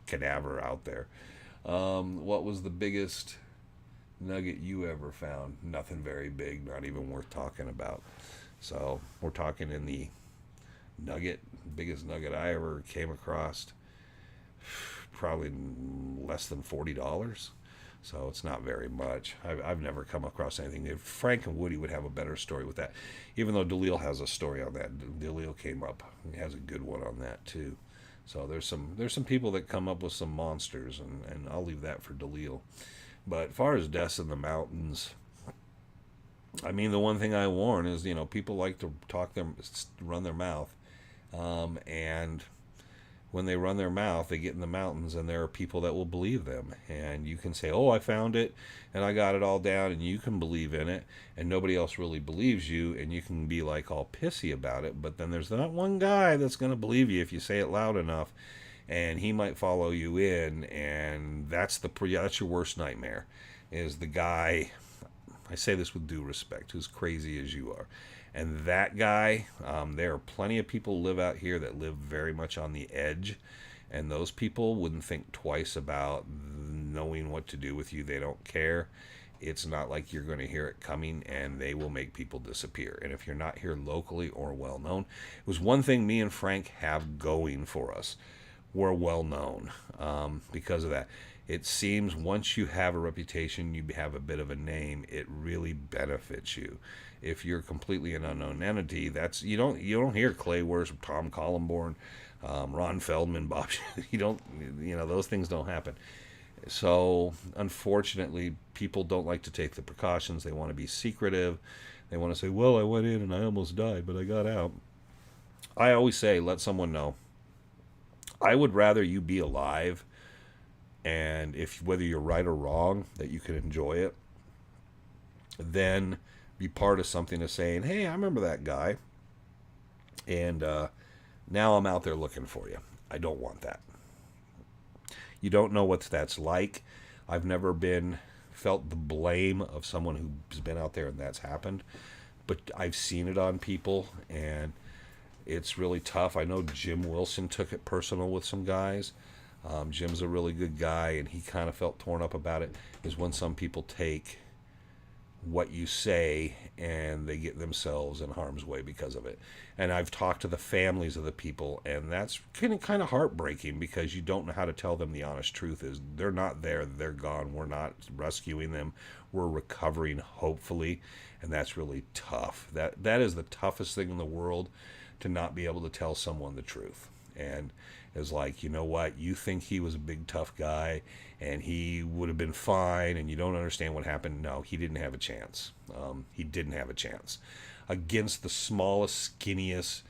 cadaver out there. What was the biggest nugget you ever found? Nothing very big, not even worth talking about. So we're talking in the biggest nugget I ever came across, probably less than $40. So it's not very much. I've never come across anything. If Frank and Woody would have a better story with that, even though DeLille has a story on that. DeLille came up. He has a good one on that too. So there's some people that come up with some monsters, and I'll leave that for Dalil. But as far as deaths in the mountains, I mean, the one thing I warn is, people like to run their mouth, and when they run their mouth, they get in the mountains, and there are people that will believe them. And you can say, oh, I found it, and I got it all down, and you can believe in it, and nobody else really believes you, and you can be like all pissy about it. But then there's that one guy that's going to believe you if you say it loud enough, and he might follow you in, and that's your worst nightmare, is the guy, I say this with due respect, who's crazy as you are. And that guy, there are plenty of people live out here that live very much on the edge, and those people wouldn't think twice about knowing what to do with you. They don't care. It's not like you're going to hear it coming, and they will make people disappear. And if you're not here locally or well known, it was one thing me and Frank have going for us. We're well known because of that. It seems once you have a reputation, you have a bit of a name, it really benefits you. If you're completely an unknown entity, that's you don't hear Clay Worth, Tom Collenborn, Ron Feldman, Bob. Those things don't happen. So unfortunately, people don't like to take the precautions. They want to be secretive. They want to say, "Well, I went in and I almost died, but I got out." I always say, let someone know. I would rather you be alive, and whether you're right or wrong, that you can enjoy it, than be part of something of saying, hey, I remember that guy, and now I'm out there looking for you. I don't want that. You don't know what that's like. I've never felt the blame of someone who's been out there and that's happened, but I've seen it on people, and it's really tough. I know Jim Wilson took it personal with some guys. Jim's a really good guy, and he kind of felt torn up about it, is when some people take what you say and they get themselves in harm's way because of it. And I've talked to the families of the people, and that's kind of heartbreaking, because you don't know how to tell them the honest truth is they're not there, they're gone, we're not rescuing them, we're recovering, hopefully. And that's really tough. That is the toughest thing in the world, to not be able to tell someone the truth. And it's like, you know what, you think he was a big tough guy and he would have been fine, and you don't understand what happened. No, he didn't have a chance. He didn't have a chance against the smallest, skinniest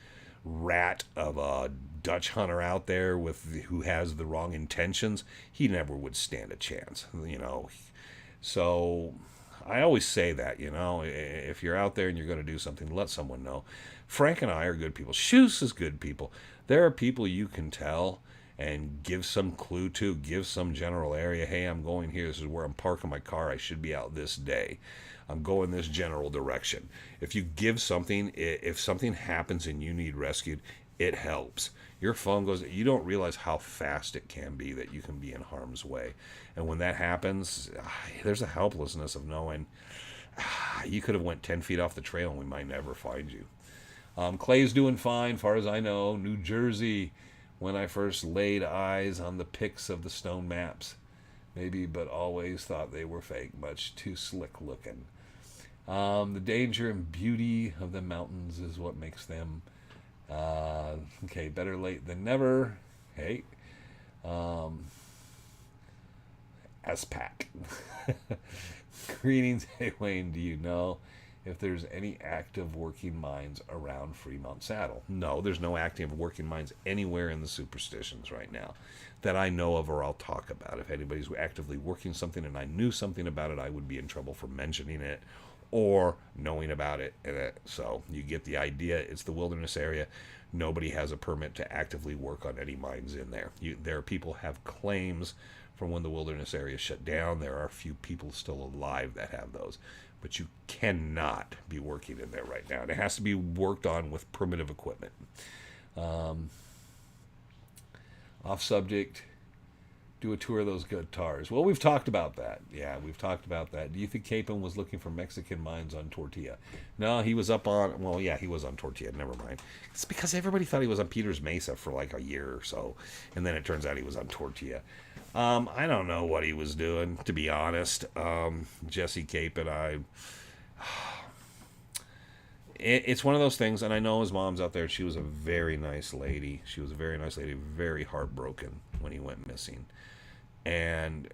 rat of a Dutch hunter out there who has the wrong intentions. He never would stand a chance, So I always say that, if you're out there and you're going to do something, let someone know. Frank and I are good people. Shoes is good people. There are people you can tell and give some clue to, give some general area. Hey, I'm going here. This is where I'm parking my car. I should be out this day. I'm going this general direction. If you give something, if something happens and you need rescued, it helps. Your phone goes, you don't realize how fast it can be that you can be in harm's way. And when that happens, there's a helplessness of knowing you could have went 10 feet off the trail and we might never find you. Clay's doing fine, far as I know. New Jersey, when I first laid eyes on the pics of the stone maps. Maybe, but always thought they were fake. Much too slick looking. The danger and beauty of the mountains is what makes them... okay, better late than never. Hey. S-Pack. Greetings. Hey, Wayne, do you know if there's any active working mines around Fremont Saddle? No, there's no active working mines anywhere in the Superstitions right now that I know of, or I'll talk about. If anybody's actively working something and I knew something about it, I would be in trouble for mentioning it or knowing about it. So you get the idea. It's the wilderness area. Nobody has a permit to actively work on any mines in there. There are people have claims from when the wilderness area shut down. There are a few people still alive that have those. But you cannot be working in there right now. And it has to be worked on with primitive equipment. Off subject, do a tour of those guitars. Well, we've talked about that. Yeah, we've talked about that. Do you think Cayman was looking for Mexican mines on Tortilla? No, he was up on... Well, yeah, he was on Tortilla. Never mind. It's because everybody thought he was on Peters Mesa for like a year or so. And then it turns out he was on Tortilla. I don't know what he was doing, to be honest. Jesse Cape and I... it's one of those things, and I know his mom's out there. She was a very nice lady. She was a very nice lady, very heartbroken when he went missing. And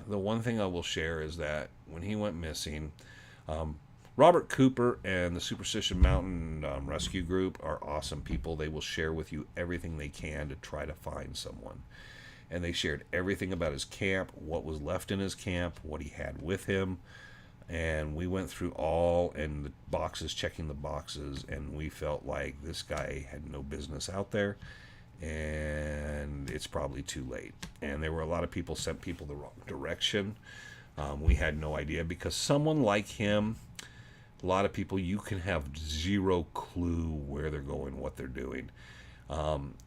the one thing I will share is that when he went missing, Robert Cooper and the Superstition Mountain Rescue Group are awesome people. They will share with you everything they can to try to find someone. And they shared everything about his camp, what was left in his camp, what he had with him. And we went through all and the boxes, checking the boxes, and we felt like this guy had no business out there, and it's probably too late. And there were a lot of people sent people the wrong direction. We had no idea, because someone like him, a lot of people, you can have zero clue where they're going, what they're doing.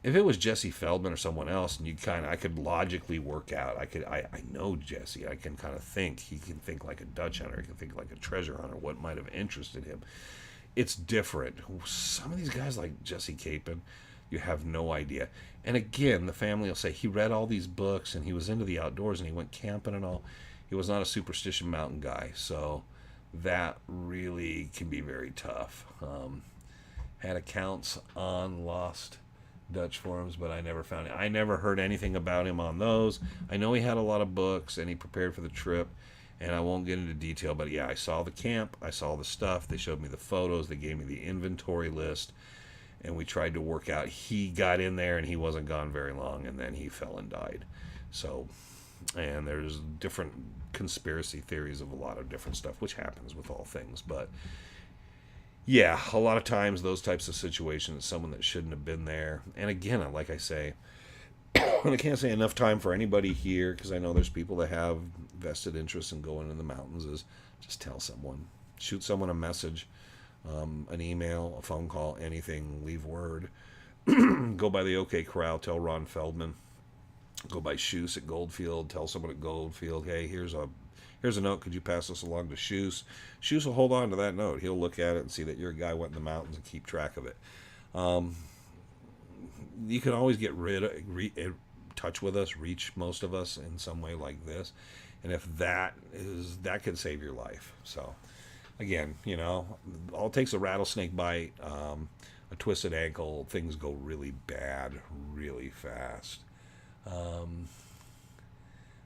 If it was Jesse Feldman or someone else, and I could logically work out. I know Jesse. I can kind of think. He can think like a Dutch hunter. He can think like a treasure hunter. What might have interested him? It's different. Some of these guys like Jesse Capon, you have no idea. And again, the family will say he read all these books and he was into the outdoors and he went camping and all. He was not a Superstition Mountain guy, so that really can be very tough. Had accounts on Lost Dutch forums, but I never found it. I never heard anything about him on those. I know he had a lot of books and he prepared for the trip, and I won't get into detail, but yeah, I saw the camp, I saw the stuff, they showed me the photos, they gave me the inventory list, and we tried to work out. He got in there and he wasn't gone very long, and then he fell and died. So, and there's different conspiracy theories of a lot of different stuff, which happens with all things, but yeah, a lot of times those types of situations, someone that shouldn't have been there. And again, like I say, and I can't say enough time for anybody here, because I know there's people that have vested interest in going in the mountains, is just tell someone. Shoot someone a message, an email, a phone call, anything, leave word. Go by the OK Corral, tell Ron Feldman. Go by Shoes at Goldfield, tell someone at Goldfield, hey, here's a note, could you pass this along to Shoes? Shoes will hold on to that note. He'll look at it and see that your guy went in the mountains and keep track of it. You can always get in touch with us, reach most of us in some way like this. And if that could save your life. So, again, all it takes a rattlesnake bite, a twisted ankle, things go really bad really fast.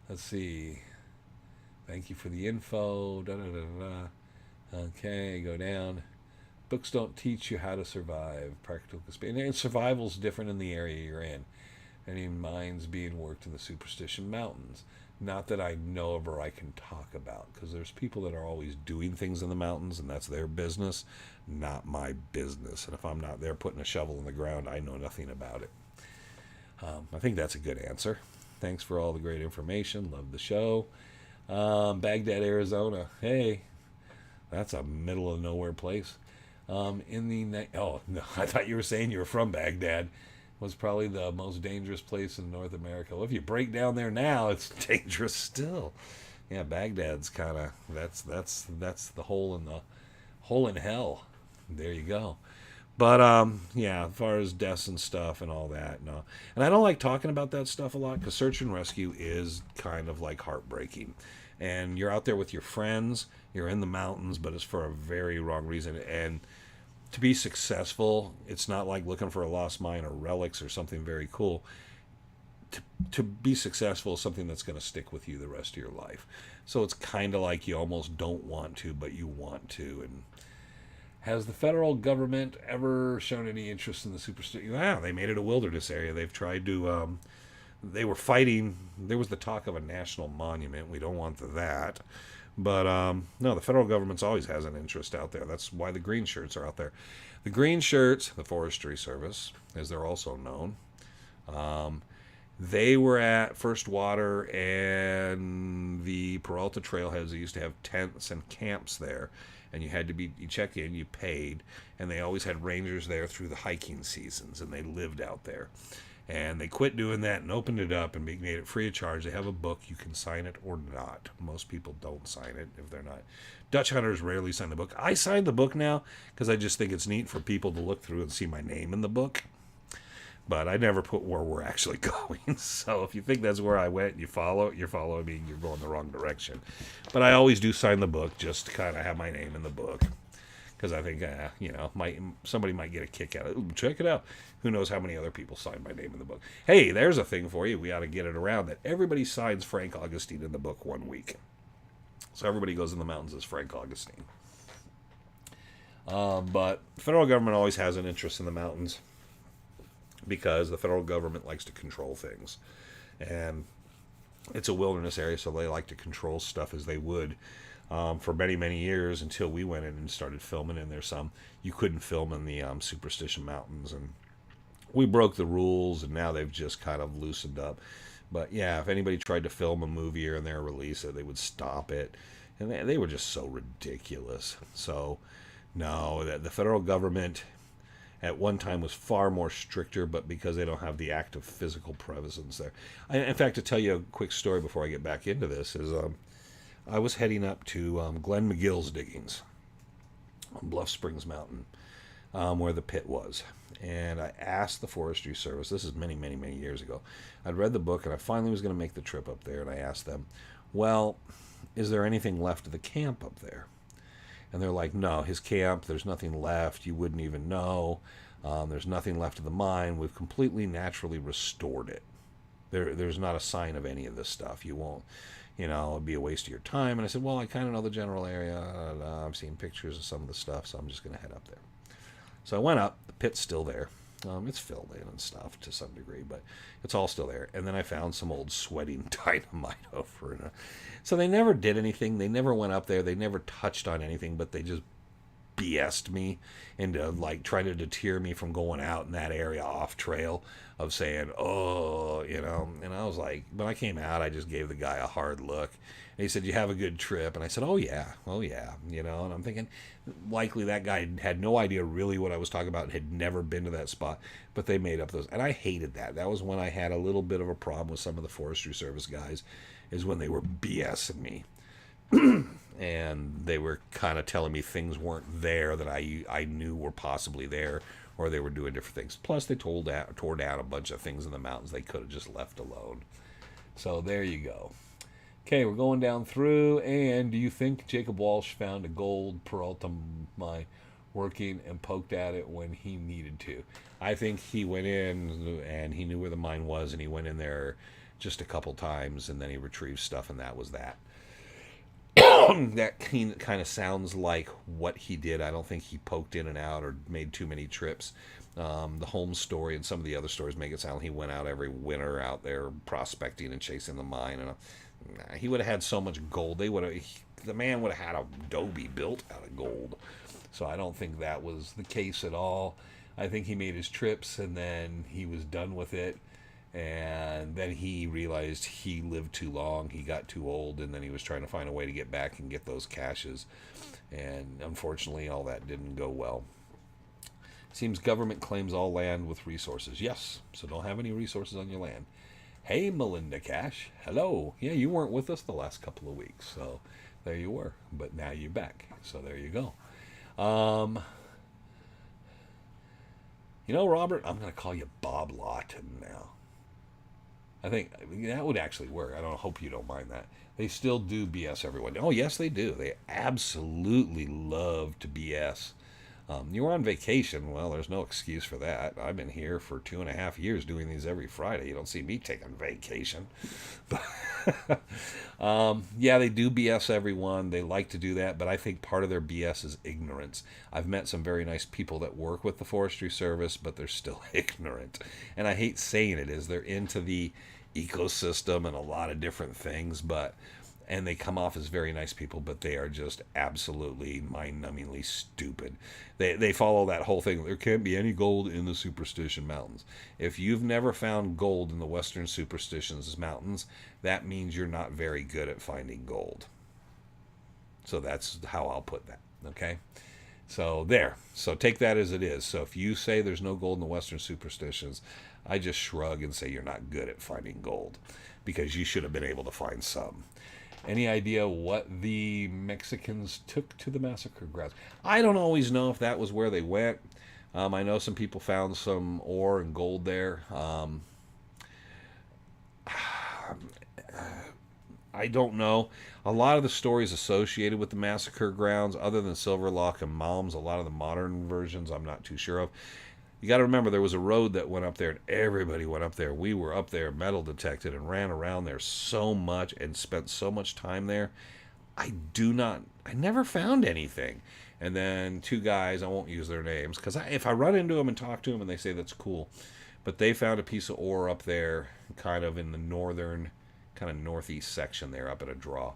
Let's see. Thank you for the info. Okay, go down. Books don't teach you how to survive. Practical experience. And survival's different in the area you're in. Any mines being worked in the Superstition Mountains. Not that I know of or I can talk about, because there's people that are always doing things in the mountains, and that's their business, not my business. And if I'm not there putting a shovel in the ground, I know nothing about it. I think that's a good answer. Thanks for all the great information. Love the show. Baghdad, Arizona. Hey, that's a middle of nowhere place. Oh no, I thought you were saying you were from Baghdad. Was probably the most dangerous place in North America. Well, if you break down there now, it's dangerous still. Yeah, Baghdad's kind of that's the hole in hell. There you go. But yeah, as far as deaths and stuff and all that, no. And I don't like talking about that stuff a lot, because search and rescue is kind of like heartbreaking. And you're out there with your friends, you're in the mountains, but it's for a very wrong reason. And to be successful, it's not like looking for a lost mine or relics or something very cool. To be successful is something that's going to stick with you the rest of your life. So it's kind of like you almost don't want to, but you want to. And has the federal government ever shown any interest in the Superstition? Yeah, they made it a wilderness area. They've tried to, they were fighting. There was the talk of a national monument. We don't want that. But no, the federal government's always has an interest out there. That's why the green shirts are out there. The green shirts, the Forestry Service, as they're also known, they were at First Water and the Peralta trailheads. They used to have tents and camps there. And you check in, you paid, and they always had rangers there through the hiking seasons, and they lived out there. And they quit doing that and opened it up and made it free of charge. They have a book. You can sign it or not. Most people don't sign it if they're not. Dutch hunters rarely sign the book. I sign the book now because I just think it's neat for people to look through and see my name in the book. But I never put where we're actually going. So if you think that's where I went and you're following me, you're going the wrong direction. But I always do sign the book just to kind of have my name in the book. because I think somebody might get a kick out of it. Ooh, check it out. Who knows how many other people signed my name in the book? Hey, there's a thing for you. We ought to get it around that everybody signs Frank Augustine in the book one week. So everybody goes in the mountains as Frank Augustine. But the federal government always has an interest in the mountains because the federal government likes to control things. And it's a wilderness area, so they like to control stuff as they would. For many, many years until we went in and started filming in there some. You couldn't film in the Superstition Mountains, and we broke the rules, and now they've just kind of loosened up. But yeah, if anybody tried to film a movie here and there, release it, they would stop it. And they were just so ridiculous. So, no, the federal government at one time was far more stricter, but because they don't have the active physical presence there. In fact, to tell you a quick story before I get back into this is I was heading up to Glenn McGill's diggings on Bluff Springs Mountain, where the pit was. And I asked the Forestry Service, this is many, many, many years ago. I'd read the book, and I finally was going to make the trip up there, and I asked them, well, is there anything left of the camp up there? And they're like, no, his camp, there's nothing left. You wouldn't even know. There's nothing left of the mine. We've completely naturally restored it. There's not a sign of any of this stuff. You won't, it'd be a waste of your time. And I said, well, I kind of know the general area. I've seen pictures of some of the stuff, so I'm just going to head up there. So I went up. The pit's still there. It's filled in and stuff to some degree, but it's all still there. And then I found some old sweating dynamite over it. So they never did anything. They never went up there. They never touched on anything, but they just BS'd me into trying to deter me from going out in that area off trail of saying, and I was like, when I came out, I just gave the guy a hard look. And he said, you have a good trip. And I said, oh yeah, and I'm thinking likely that guy had no idea really what I was talking about and had never been to that spot, but they made up those. And I hated that. That was when I had a little bit of a problem with some of the Forestry Service guys, is when they were BSing me. And they were kind of telling me things weren't there that I knew were possibly there, or they were doing different things. Plus, they tore down a bunch of things in the mountains they could have just left alone. So there you go. Okay, we're going down through, and do you think Jacob Walsh found a gold Peralta mine working and poked at it when he needed to? I think he went in, and he knew where the mine was, and he went in there just a couple times, and then he retrieved stuff, and that was that. That kind of sounds like what he did. I don't think he poked in and out or made too many trips. The Holmes story and some of the other stories make it sound like he went out every winter out there prospecting and chasing the mine. And he would have had so much gold. The man would have had a adobe built out of gold. So I don't think that was the case at all. I think he made his trips and then he was done with it. And then he realized he lived too long, he got too old, and then he was trying to find a way to get back and get those caches. And unfortunately, all that didn't go well. Seems government claims all land with resources. Yes, so don't have any resources on your land. Hey, Melinda Cash. Hello. Yeah, you weren't with us the last couple of weeks, so there you were. But now you're back, so there you go. Robert, I'm going to call you Bob Lawton now. I think that would actually work. I hope you don't mind that. They still do BS everyone. Oh, yes, they do. They absolutely love to BS. You were on vacation. Well, there's no excuse for that. I've been here for 2.5 years doing these every Friday. You don't see me taking vacation. Yeah, they do BS everyone. They like to do that, but I think part of their BS is ignorance. I've met some very nice people that work with the Forestry Service, but they're still ignorant. And I hate saying it, is they're into the ecosystem and a lot of different things, and they come off as very nice people, but they are just absolutely mind-numbingly stupid. They follow that whole thing. There can't be any gold in the Superstition Mountains. If you've never found gold in the Western Superstitions Mountains, that means you're not very good at finding gold. So that's how I'll put that, okay? So there. So take that as it is. So if you say there's no gold in the Western Superstitions, I just shrug and say you're not good at finding gold, because you should have been able to find some. Any idea what the Mexicans took to the massacre grounds? I don't always know if that was where they went. I know some people found some ore and gold there. I don't know. A lot of the stories associated with the massacre grounds, other than Silverlock and Malms, a lot of the modern versions I'm not too sure of. You got to remember there was a road that went up there, and everybody went up there. We were up there, metal detected, and ran around there so much and spent so much time there. I never found anything. And then two guys, I won't use their names, because if I run into them and talk to them and they say that's cool, but they found a piece of ore up there, kind of in the northern, kind of northeast section there, up at a draw.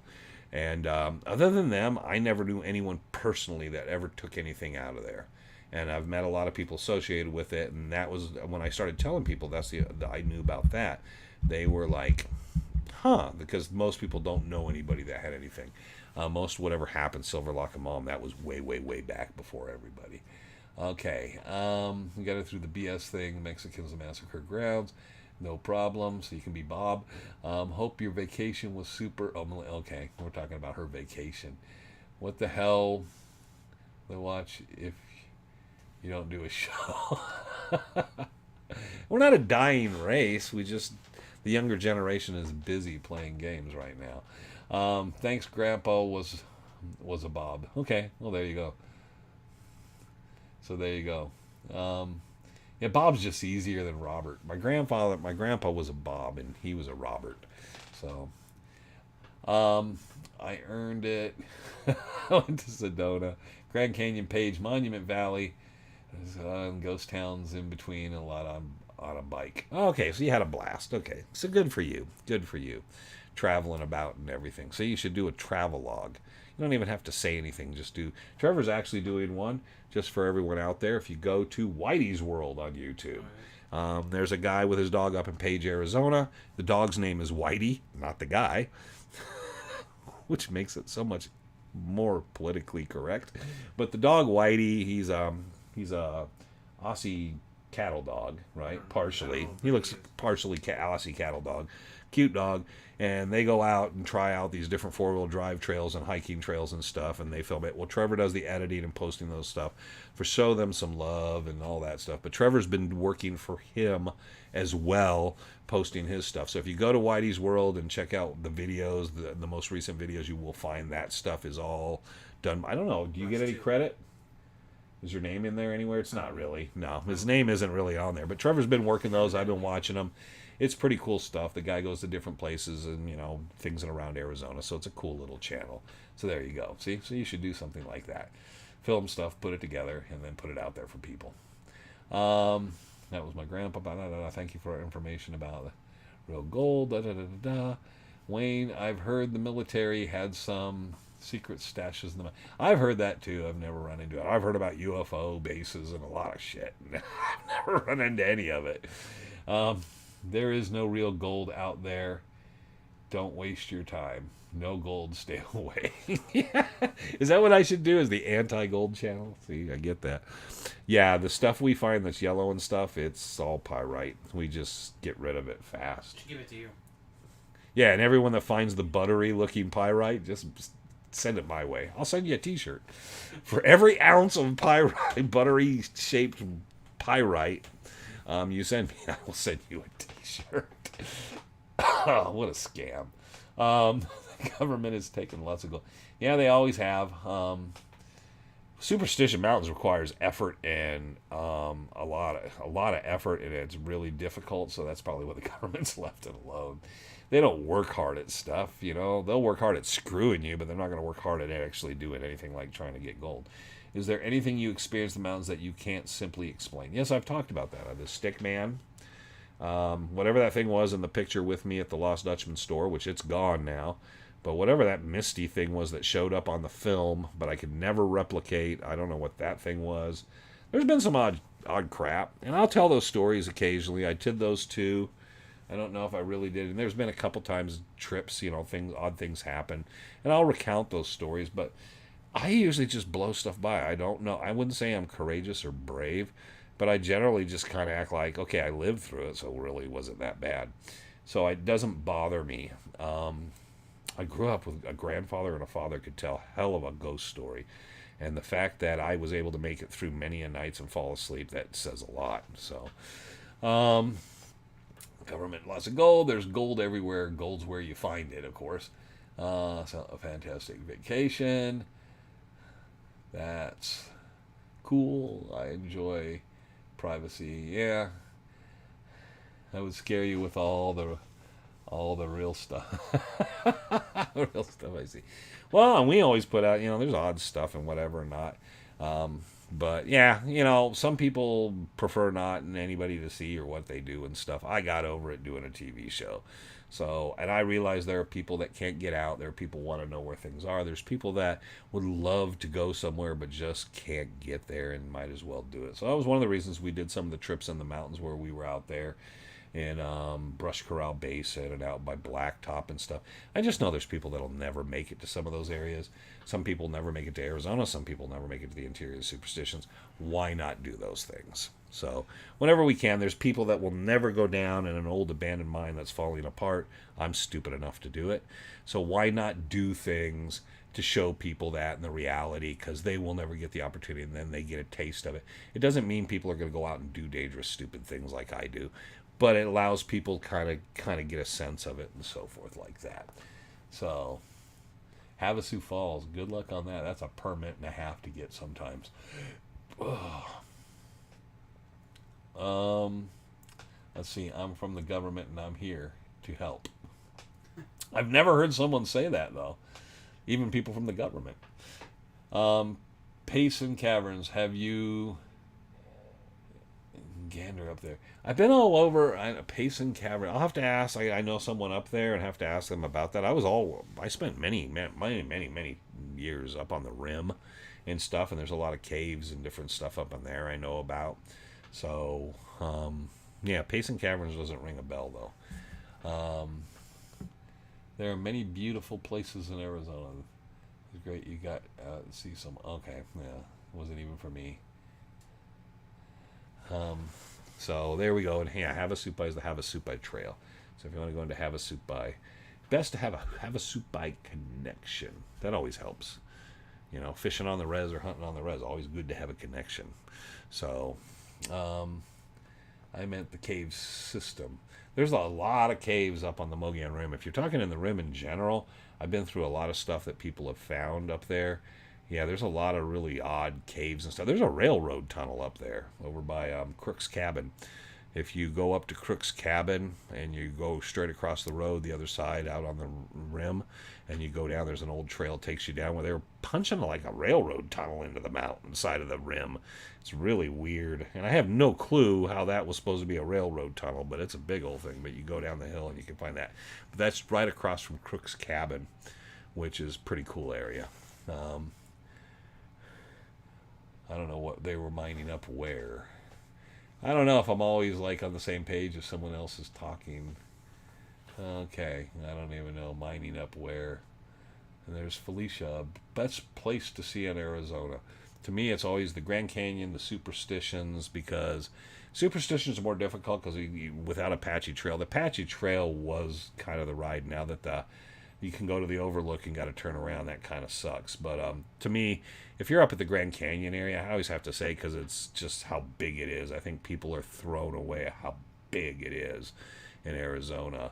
And other than them, I never knew anyone personally that ever took anything out of there. And I've met a lot of people associated with it, and that was when I started telling people I knew about that. They were like, huh, because most people don't know anybody that had anything. Most whatever happened, Silverlock and Mom, that was way, way, way back before everybody. Okay, we got it through the BS thing, Mexicans and Massacre Grounds. No problem, so you can be Bob. Hope your vacation was super... okay, we're talking about her vacation. What the hell? They watch if you don't do a show. We're not a dying race. The younger generation is busy playing games right now. Thanks, Grandpa was a Bob. Okay, well, there you go. So there you go. Yeah, Bob's just easier than Robert. My grandpa was a Bob, and he was a Robert. So, I earned it. I went to Sedona, Grand Canyon, Page, Monument Valley, ghost towns in between, a lot on a bike. Okay, so you had a blast. Okay, so good for you. Good for you. Traveling about and everything. So you should do a travelogue. You don't even have to say anything. Just do. Trevor's actually doing one just for everyone out there. If you go to Whitey's World on YouTube, there's a guy with his dog up in Page, Arizona. The dog's name is Whitey, not the guy, which makes it so much more politically correct. But the dog Whitey, he's a Aussie cattle dog, right? Partially. He looks partially Aussie cattle dog. Cute dog. And they go out and try out these different four-wheel drive trails and hiking trails and stuff, and they film it. Well, Trevor does the editing and posting those stuff for Show Them Some Love and all that stuff. But Trevor's been working for him as well, posting his stuff. So if you go to Whitey's World and check out the videos, the most recent videos, you will find that stuff is all done. I don't know. Do you get any credit? Is your name in there anywhere? It's not really. No, his name isn't really on there. But Trevor's been working those. I've been watching them. It's pretty cool stuff. The guy goes to different places and, things around Arizona. So it's a cool little channel. So there you go. See? So you should do something like that. Film stuff, put it together, and then put it out there for people. That was my grandpa. Thank you for our information about real gold. Wayne, I've heard the military had some secret stashes in the... I've heard that too. I've never run into it. I've heard about UFO bases and a lot of shit. I've never run into any of it. There is no real gold out there. Don't waste your time. No gold, stay away. Is that what I should do? Is the anti-gold channel? See, I get that. Yeah, the stuff we find that's yellow and stuff, it's all pyrite. We just get rid of it fast. Give it to you. Yeah, and everyone that finds the buttery-looking pyrite, just send it my way. I'll send you a t-shirt. For every ounce of pyrite, buttery-shaped pyrite, you send me, I will send you a t-shirt. Oh, what a scam. The government has taken lots of gold. Yeah, they always have. Superstition Mountains requires effort and a lot of effort, and it's really difficult, so that's probably why the government's left it alone. They don't work hard at stuff, They'll work hard at screwing you, but they're not going to work hard at actually doing anything like trying to get gold. Is there anything you experience in the mountains that you can't simply explain? Yes, I've talked about that. The stick man, whatever that thing was in the picture with me at the Lost Dutchman store, which it's gone now, but whatever that misty thing was that showed up on the film, but I could never replicate. I don't know what that thing was. There's been some odd crap, and I'll tell those stories occasionally. I did those too. I don't know if I really did. And there's been a couple times trips, odd things happen, and I'll recount those stories, but I usually just blow stuff by. I don't know. I wouldn't say I'm courageous or brave, but I generally just kind of act like, okay, I lived through it, so it really wasn't that bad. So it doesn't bother me. I grew up with a grandfather and a father could tell hell of a ghost story. And the fact that I was able to make it through many a nights and fall asleep, that says a lot. So, government, lots of gold. There's gold everywhere. Gold's where you find it, of course. So a fantastic vacation. That's cool. I enjoy privacy. Yeah, I would scare you with all the real stuff. Real stuff I see. Well, and we always put out, there's odd stuff and whatever and not. But yeah, some people prefer not anybody to see or what they do and stuff. I got over it doing a TV show. So, and I realize there are people that can't get out. There are people who want to know where things are. There's people that would love to go somewhere but just can't get there and might as well do it. So that was one of the reasons we did some of the trips in the mountains where we were out there in Brush Corral Basin and out by Blacktop and stuff. I just know there's people that'll never make it to some of those areas. Some people never make it to Arizona. Some people never make it to the interior of Superstitions. Why not do those things? So whenever we can, there's people that will never go down in an old abandoned mine that's falling apart. I'm stupid enough to do it. So why not do things to show people that and the reality, because they will never get the opportunity and then they get a taste of it. It doesn't mean people are going to go out and do dangerous, stupid things like I do, but it allows people kind of get a sense of it and so forth like that. So Havasu Falls, good luck on that. That's a permit and a half to get sometimes. Let's see, I'm from the government and I'm here to help. I've never heard someone say that though, even people from the government. Payson Caverns, have you gander up there? I've been all over Payson Cavern. I'll have to ask. I know someone up there and have to ask them about that. I spent many years up on the rim and stuff, and there's a lot of caves and different stuff up in there I know about. So, yeah, Payson Caverns doesn't ring a bell though. There are many beautiful places in Arizona. It's great you got to see some. Okay, yeah, wasn't even for me. So there we go. And yeah, Havasupai is the Havasupai Trail. So if you want to go into Havasupai, best to have a Havasupai connection. That always helps. Fishing on the res or hunting on the res, always good to have a connection. So, I meant the cave system. There's a lot of caves up on the Mogollon Rim. If you're talking in the rim in general, I've been through a lot of stuff that people have found up there. Yeah, there's a lot of really odd caves and stuff. There's a railroad tunnel up there over by Crook's Cabin. If you go up to Crook's Cabin and you go straight across the road the other side out on the rim and you go down, there's an old trail that takes you down where they were punching like a railroad tunnel into the mountain side of the rim. It's really weird. And I have no clue how that was supposed to be a railroad tunnel, but it's a big old thing. But you go down the hill and you can find that. But that's right across from Crook's Cabin, which is a pretty cool area. I don't know what they were mining up where. I don't know if I'm always like on the same page if someone else is talking. Okay, I don't even know mining up where. And there's Felicia, best place to see in Arizona. To me, it's always the Grand Canyon, the Superstitions, because Superstitions are more difficult because without Apache Trail. The Apache Trail was kind of the ride. Now that you can go to the overlook and got to turn around, that kind of sucks. But to me, if you're up at the Grand Canyon area, I always have to say, because it's just how big it is, I think people are thrown away at how big it is in Arizona.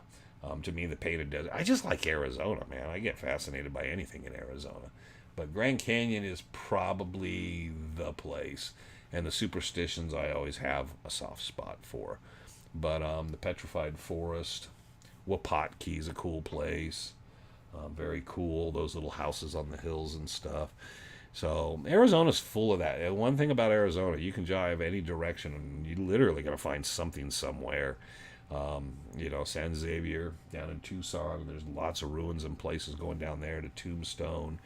To me, the Painted Desert, I just like Arizona, man. I get fascinated by anything in Arizona. But Grand Canyon is probably the place. And the Superstitions I always have a soft spot for. But the Petrified Forest, Wapatki is a cool place. Very cool, those little houses on the hills and stuff. So Arizona's full of that. And one thing about Arizona, you can drive any direction and you're literally going to find something somewhere. San Xavier down in Tucson, there's lots of ruins and places going down there to Tombstone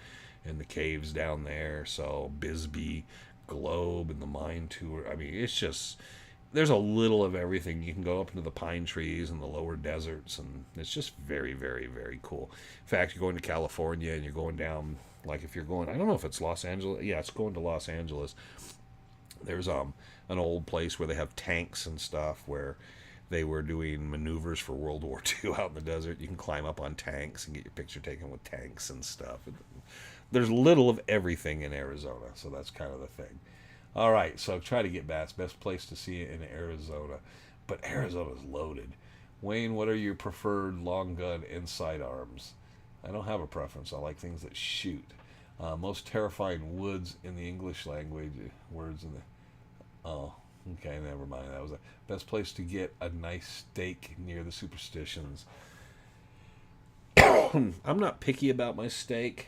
and the caves down there. So Bisbee, Globe, and the mine tour. I mean, it's just, there's a little of everything. You can go up into the pine trees and the lower deserts, and it's just very, very, very cool. In fact, you're going to California and you're going down, like if you're going, I don't know if it's Los Angeles. Yeah, it's going to Los Angeles. There's an old place where they have tanks and stuff where they were doing maneuvers for World War II out in the desert. You can climb up on tanks and get your picture taken with tanks and stuff. There's little of everything in Arizona, so that's kind of the thing. All right, so try to get bats. Best place to see it in Arizona. But Arizona's loaded. Wayne, what are your preferred long gun and sidearms? I don't have a preference. I like things that shoot. Most terrifying woods in the English language. Words in the... Oh, okay, never mind. That was the best place to get a nice steak near the Superstitions. I'm not picky about my steak.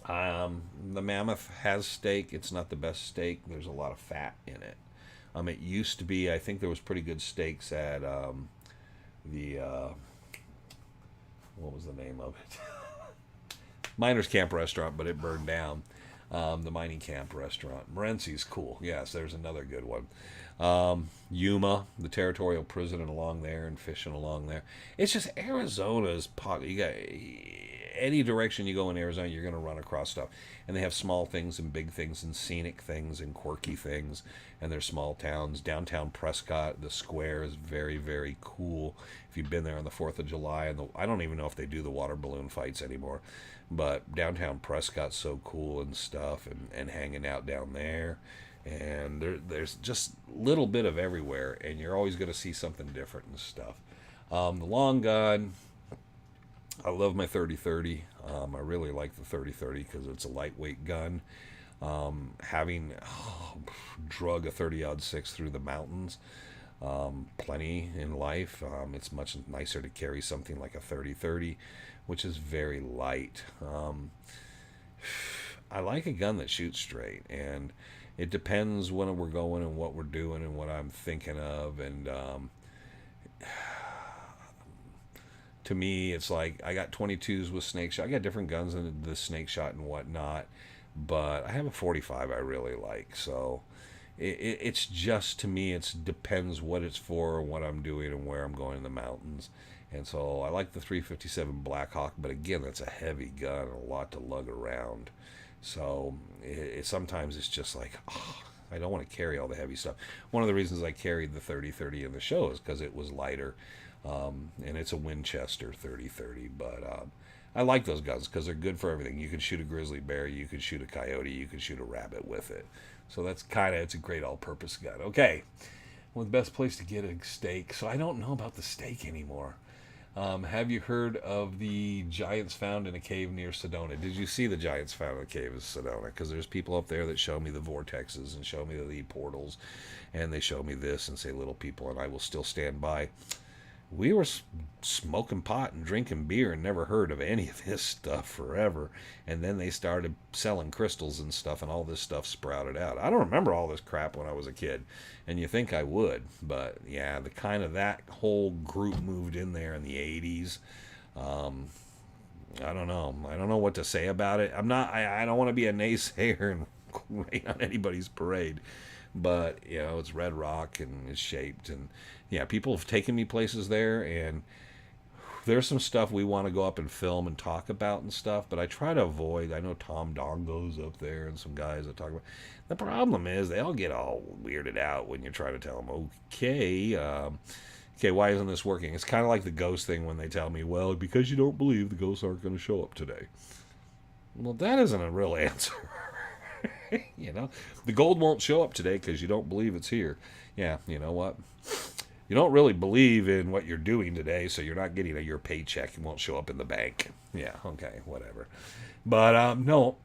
The Mammoth has steak. It's not the best steak. There's a lot of fat in it. It used to be, I think there was pretty good steaks at the, what was the name of it? Miners Camp Restaurant, but it burned down. The mining camp restaurant. Morency's cool. Yes, there's another good one. Yuma, the territorial prison, and along there, and fishing along there. It's just Arizona's pocket. You got any direction you go in Arizona, you're going to run across stuff. And they have small things and big things and scenic things and quirky things. And they're small towns. Downtown Prescott, the square is very, very cool. If you've been there on the 4th of July, and I don't even know if they do the water balloon fights anymore. But downtown Prescott's so cool and stuff, and hanging out down there. And there's just a little bit of everywhere, and you're always going to see something different and stuff. The long gun, I love my 30-30. I really like the 30-30 because it's a lightweight gun. Having drug a 30-06 through the mountains, plenty in life. It's much nicer to carry something like a 30-30, which is very light. I like a gun that shoots straight, and it depends when we're going and what we're doing and what I'm thinking of. And to me, it's like I got 22s with snake shot. I got different guns in the snake shot and whatnot, but I have a 45 I really like. So it's just, to me, it depends what it's for, what I'm doing, and where I'm going in the mountains. And so I like the 357 Blackhawk, but again, that's a heavy gun, a lot to lug around. So sometimes it's just like, I don't want to carry all the heavy stuff. One of the reasons I carried the 30-30 in the show is because it was lighter, and it's a Winchester 30-30. But I like those guns because they're good for everything. You can shoot a grizzly bear, you can shoot a coyote, you can shoot a rabbit with it. So it's a great all-purpose gun. Okay, well, the best place to get a steak. So I don't know about the steak anymore. Have you heard of the giants found in a cave near Sedona? Did you see the giants found in a cave in Sedona? Because there's people up there that show me the vortexes and show me the portals, and they show me this and say little people, and I will still stand by. We were smoking pot and drinking beer and never heard of any of this stuff forever. And then they started selling crystals and stuff, and all this stuff sprouted out. I don't remember all this crap when I was a kid, and you think I would. But yeah, that whole group moved in there in the 80s. I don't know. I don't know what to say about it. I don't want to be a naysayer and rain on anybody's parade. But, it's red rock and it's shaped. And, yeah, people have taken me places there. And there's some stuff we want to go up and film and talk about and stuff. But I try to avoid. I know Tom Dongo's up there and some guys that talk about. The problem is they all get all weirded out when you're trying to tell them, okay, why isn't this working? It's kind of like the ghost thing when they tell me, well, because you don't believe the ghosts aren't going to show up today. Well, that isn't a real answer. The gold won't show up today because you don't believe it's here. Yeah, you know what? You don't really believe in what you're doing today, so you're not getting your paycheck. It won't show up in the bank. Yeah, okay, whatever. But, no.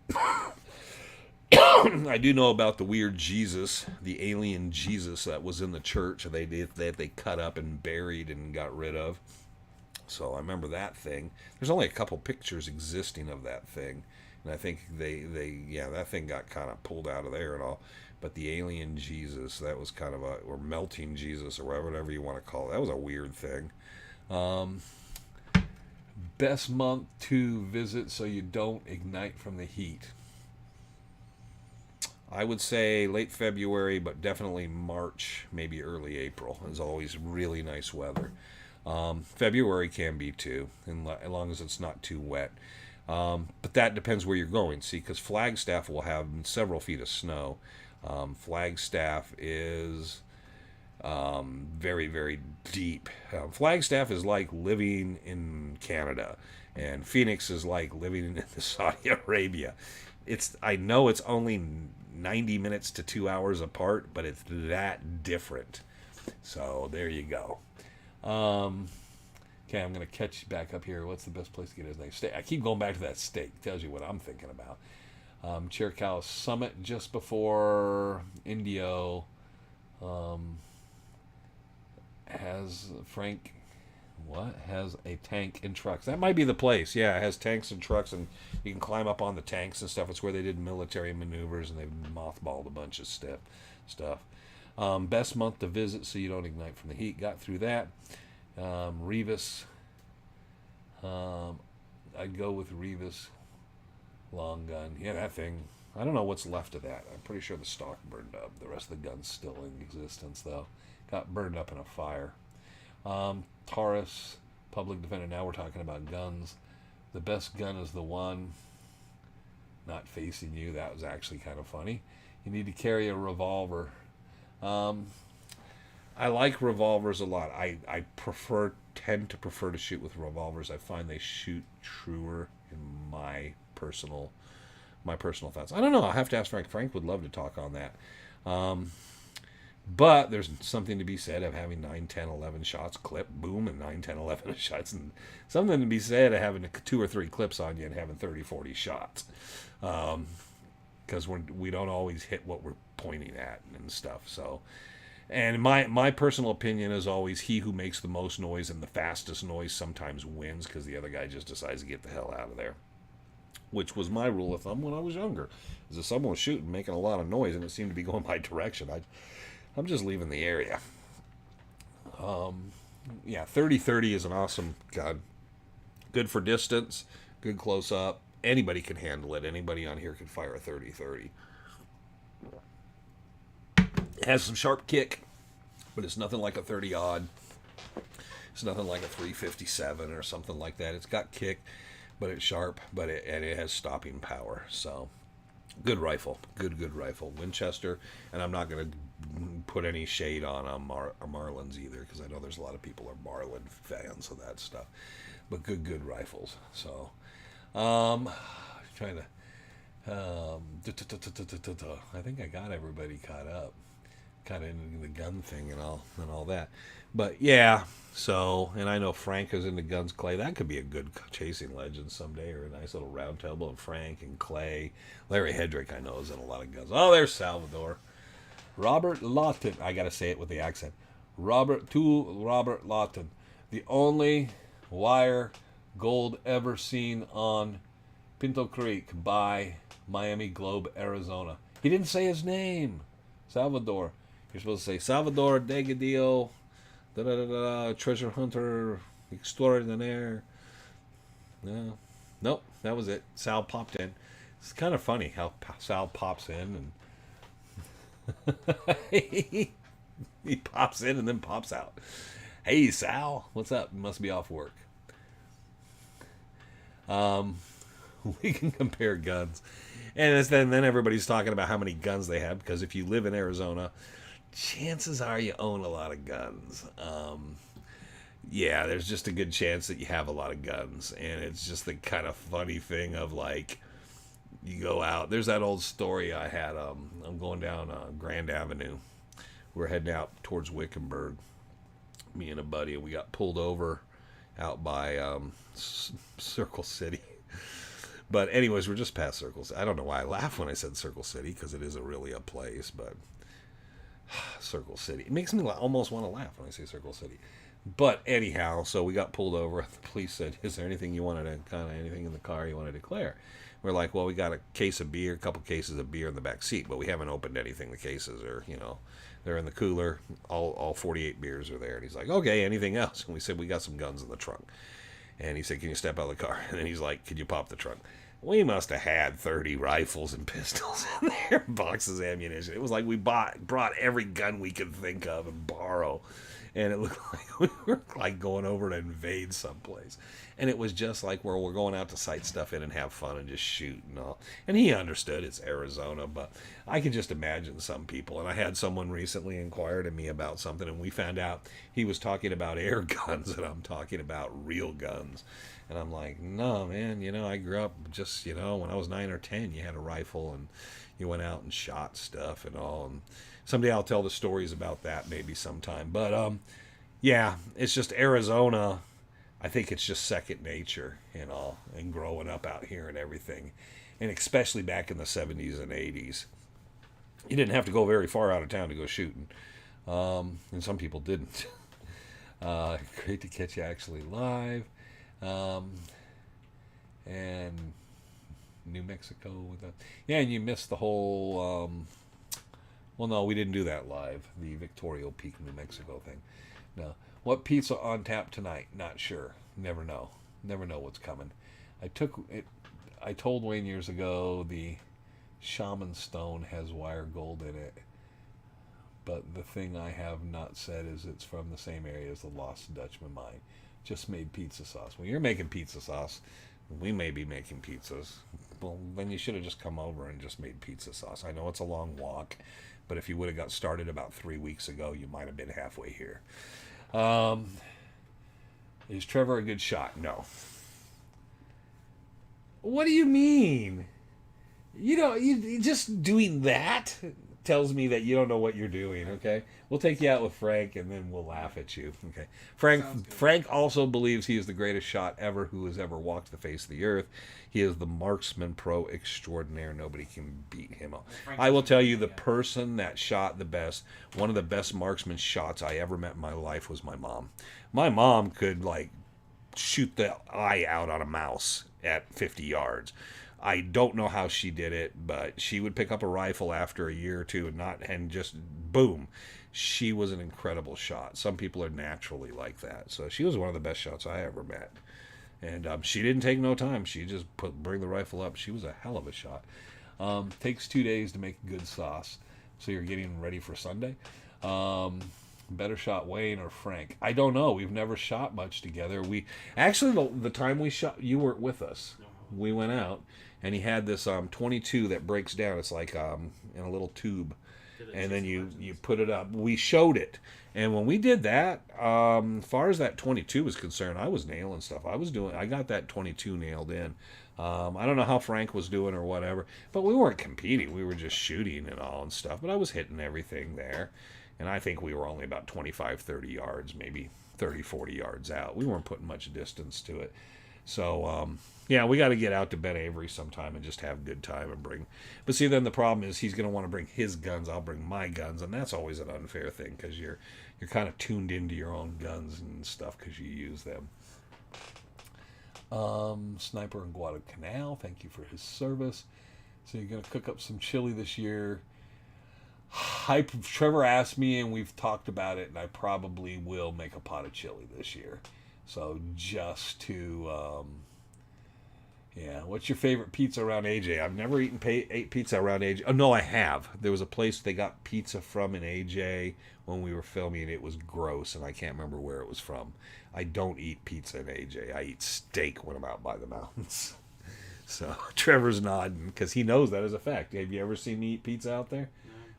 I do know about the weird Jesus, the alien Jesus that was in the church they cut up and buried and got rid of. So I remember that thing. There's only a couple pictures existing of that thing. And I think that thing got kind of pulled out of there and all. But the alien Jesus, that was kind of or melting Jesus, or whatever you want to call it. That was a weird thing. Best month to visit so you don't ignite from the heat. I would say late February, but definitely March, maybe early April. Is always really nice weather. February can be too, as long as it's not too wet. But that depends where you're going, see, because Flagstaff will have several feet of snow. Flagstaff is very, very deep. Flagstaff is like living in Canada, and Phoenix is like living in Saudi Arabia. I know it's only 90 minutes to 2 hours apart, but it's that different. So there you go. Okay, I'm going to catch you back up here. What's the best place to get his name? Steak. I keep going back to that steak. Tells you what I'm thinking about. Chiricahua Summit just before Indio has Frank. What? Has a tank and trucks. That might be the place. Yeah, it has tanks and trucks, and you can climb up on the tanks and stuff. It's where they did military maneuvers, and they've mothballed a bunch of stuff. Best month to visit so you don't ignite from the heat. Got through that. Revis. I'd go with Revis long gun. Yeah, that thing. I don't know what's left of that. I'm pretty sure the stock burned up. The rest of the gun's still in existence, though. Got burned up in a fire. Taurus, public defender. Now we're talking about guns. The best gun is the one not facing you. That was actually kind of funny. You need to carry a revolver. I like revolvers a lot. I tend to prefer to shoot with revolvers. I find they shoot truer in my personal thoughts. I don't know. I'll have to ask Frank. Frank would love to talk on that. But there's something to be said of having 9, 10, 11 shots clip, boom, and 9, 10, 11 shots. And something to be said of having 2 or 3 clips on you and having 30, 40 shots. Because we don't always hit what we're pointing at and stuff. So, and my personal opinion is always he who makes the most noise and the fastest noise sometimes wins because the other guy just decides to get the hell out of there. Which was my rule of thumb when I was younger. Is if someone was shooting, making a lot of noise, and it seemed to be going my direction, I'm just leaving the area. Yeah, 30-30 is an awesome gun. Good for distance, good close up. Anybody can handle it. Anybody on here can fire a 30-30. It has some sharp kick, but it's nothing like a 30-odd. It's nothing like a 357 or something like that. It's got kick, but it's sharp, and it has stopping power. So, good rifle. Good rifle. Winchester, and I'm not going to put any shade on Marlins either, because I know there's a lot of people are Marlin fans of that stuff. But good rifles. So, trying to, I think I got everybody caught up, kind of into the gun thing and all that. But yeah, so, and I know Frank is into guns. Clay, that could be a good chasing legend someday, or a nice little round table of Frank and Clay. Larry Hedrick, I know, is in a lot of guns. Oh, there's Salvador. Robert Lawton. I gotta say it with the accent. Robert Lawton. The only wire gold ever seen on Pinto Creek by Miami Globe, Arizona. He didn't say his name. Salvador. You're supposed to say Salvador Delgadillo, treasure hunter, extraordinaire. No. Nope, that was it. Sal popped in. It's kind of funny how Sal pops in and he pops in and then pops out. Hey, Sal, what's up? You must be off work. We can compare guns. And then everybody's talking about how many guns they have, because if you live in Arizona, chances are you own a lot of guns. Yeah, there's just a good chance that you have a lot of guns. And it's just the kind of funny thing of, like, you go out. There's that old story I had. I'm going down Grand Avenue. We're heading out towards Wickenburg, me and a buddy, and we got pulled over out by Circle City. But anyways, we're just past Circle City. I don't know why I laugh when I said Circle City, because it isn't really a place, but Circle City. It makes me almost want to laugh when I say Circle City. But anyhow, so we got pulled over. The police said, is there anything you wanted to, anything in the car you want to declare? We're like, well, we got a case of beer, a couple cases of beer in the back seat, but we haven't opened anything. The cases are, they're in the cooler. All 48 beers are there. And he's like, okay, anything else? And we said, we got some guns in the trunk. And he said, can you step out of the car? And then he's like, could you pop the trunk? We must have had 30 rifles and pistols in there, boxes of ammunition. It was like we brought every gun we could think of and borrow. And it looked like we were like going over to invade someplace. And it was just like where we're going out to sight stuff in and have fun and just shoot and all. And he understood it's Arizona, but I can just imagine some people. And I had someone recently inquire to me about something, and we found out he was talking about air guns, and I'm talking about real guns. And I'm like, no, man, I grew up just, when I was 9 or 10, you had a rifle and you went out and shot stuff and all. And someday I'll tell the stories about that maybe sometime. But, yeah, it's just Arizona. I think it's just second nature, and growing up out here and everything. And especially back in the 70s and 80s. You didn't have to go very far out of town to go shooting. And some people didn't. Great to catch you actually live. And New Mexico with that. Yeah, and you missed the whole... well, no, we didn't do that live. The Victoria Peak, New Mexico thing. No. What pizza on tap tonight? Not sure. Never know. Never know what's coming. I told Wayne years ago the Shaman Stone has wire gold in it. But the thing I have not said is it's from the same area as the Lost Dutchman mine. Just made pizza sauce. When you're making pizza sauce, we may be making pizzas. Well, then you should have just come over and just made pizza sauce. I know it's a long walk, but if you would have got started about 3 weeks ago, you might have been halfway here. Is Trevor a good shot? No. What do you mean? You just doing that tells me that you don't know what you're doing, okay? We'll take you out with Frank, and then we'll laugh at you, okay? Frank also believes he is the greatest shot ever who has ever walked the face of the earth. He is the marksman pro extraordinaire. Nobody can beat him. I will tell you, the person that shot the best, one of the best marksman shots I ever met in my life was my mom. My mom could, shoot the eye out on a mouse at 50 yards. I don't know how she did it, but she would pick up a rifle after a year or two and just boom. She was an incredible shot. Some people are naturally like that. So she was one of the best shots I ever met. And she didn't take no time. She just bring the rifle up. She was a hell of a shot. Takes 2 days to make good sauce. So you're getting ready for Sunday. Better shot, Wayne or Frank? I don't know. We've never shot much together. We actually, the time we shot, you weren't with us. We went out, and he had this 22 that breaks down. It's like in a little tube, and then you put it up. We showed it, and when we did that, as far as that 22 was concerned, I was nailing stuff. I got that 22 nailed in. I don't know how Frank was doing or whatever, but we weren't competing. We were just shooting and all and stuff. But I was hitting everything there, and I think we were only about 25, 30 yards, maybe 30, 40 yards out. We weren't putting much distance to it. So, yeah, we got to get out to Ben Avery sometime and just have a good time and bring. But see, then the problem is he's going to want to bring his guns. I'll bring my guns, and that's always an unfair thing because you're kind of tuned into your own guns and stuff because you use them. Sniper in Guadalcanal, thank you for his service. So you're going to cook up some chili this year. Trevor asked me, and we've talked about it, and I probably will make a pot of chili this year. So just to, yeah. What's your favorite pizza around AJ? I've never ate pizza around AJ. Oh, no, I have. There was a place they got pizza from in AJ when we were filming. It was gross, and I can't remember where it was from. I don't eat pizza in AJ. I eat steak when I'm out by the mountains. So Trevor's nodding because he knows that is a fact. Have you ever seen me eat pizza out there?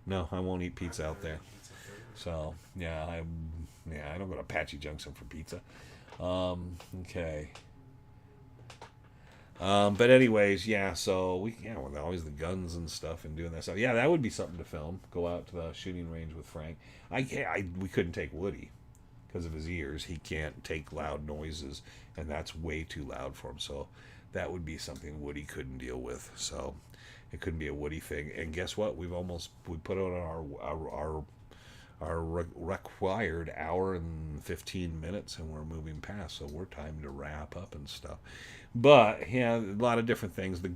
No, I won't eat pizza out there. So, yeah, I don't go to Apache Junction for pizza. Okay. But anyways, yeah, so with always the guns and stuff and doing that stuff. Yeah, that would be something to film. Go out to the shooting range with Frank. We couldn't take Woody because of his ears. He can't take loud noises, and that's way too loud for him. So that would be something Woody couldn't deal with. So it couldn't be a Woody thing. And guess what? We put it on our required hour and 15 minutes, and we're moving past, so we're time to wrap up and stuff. But yeah, a lot of different things. The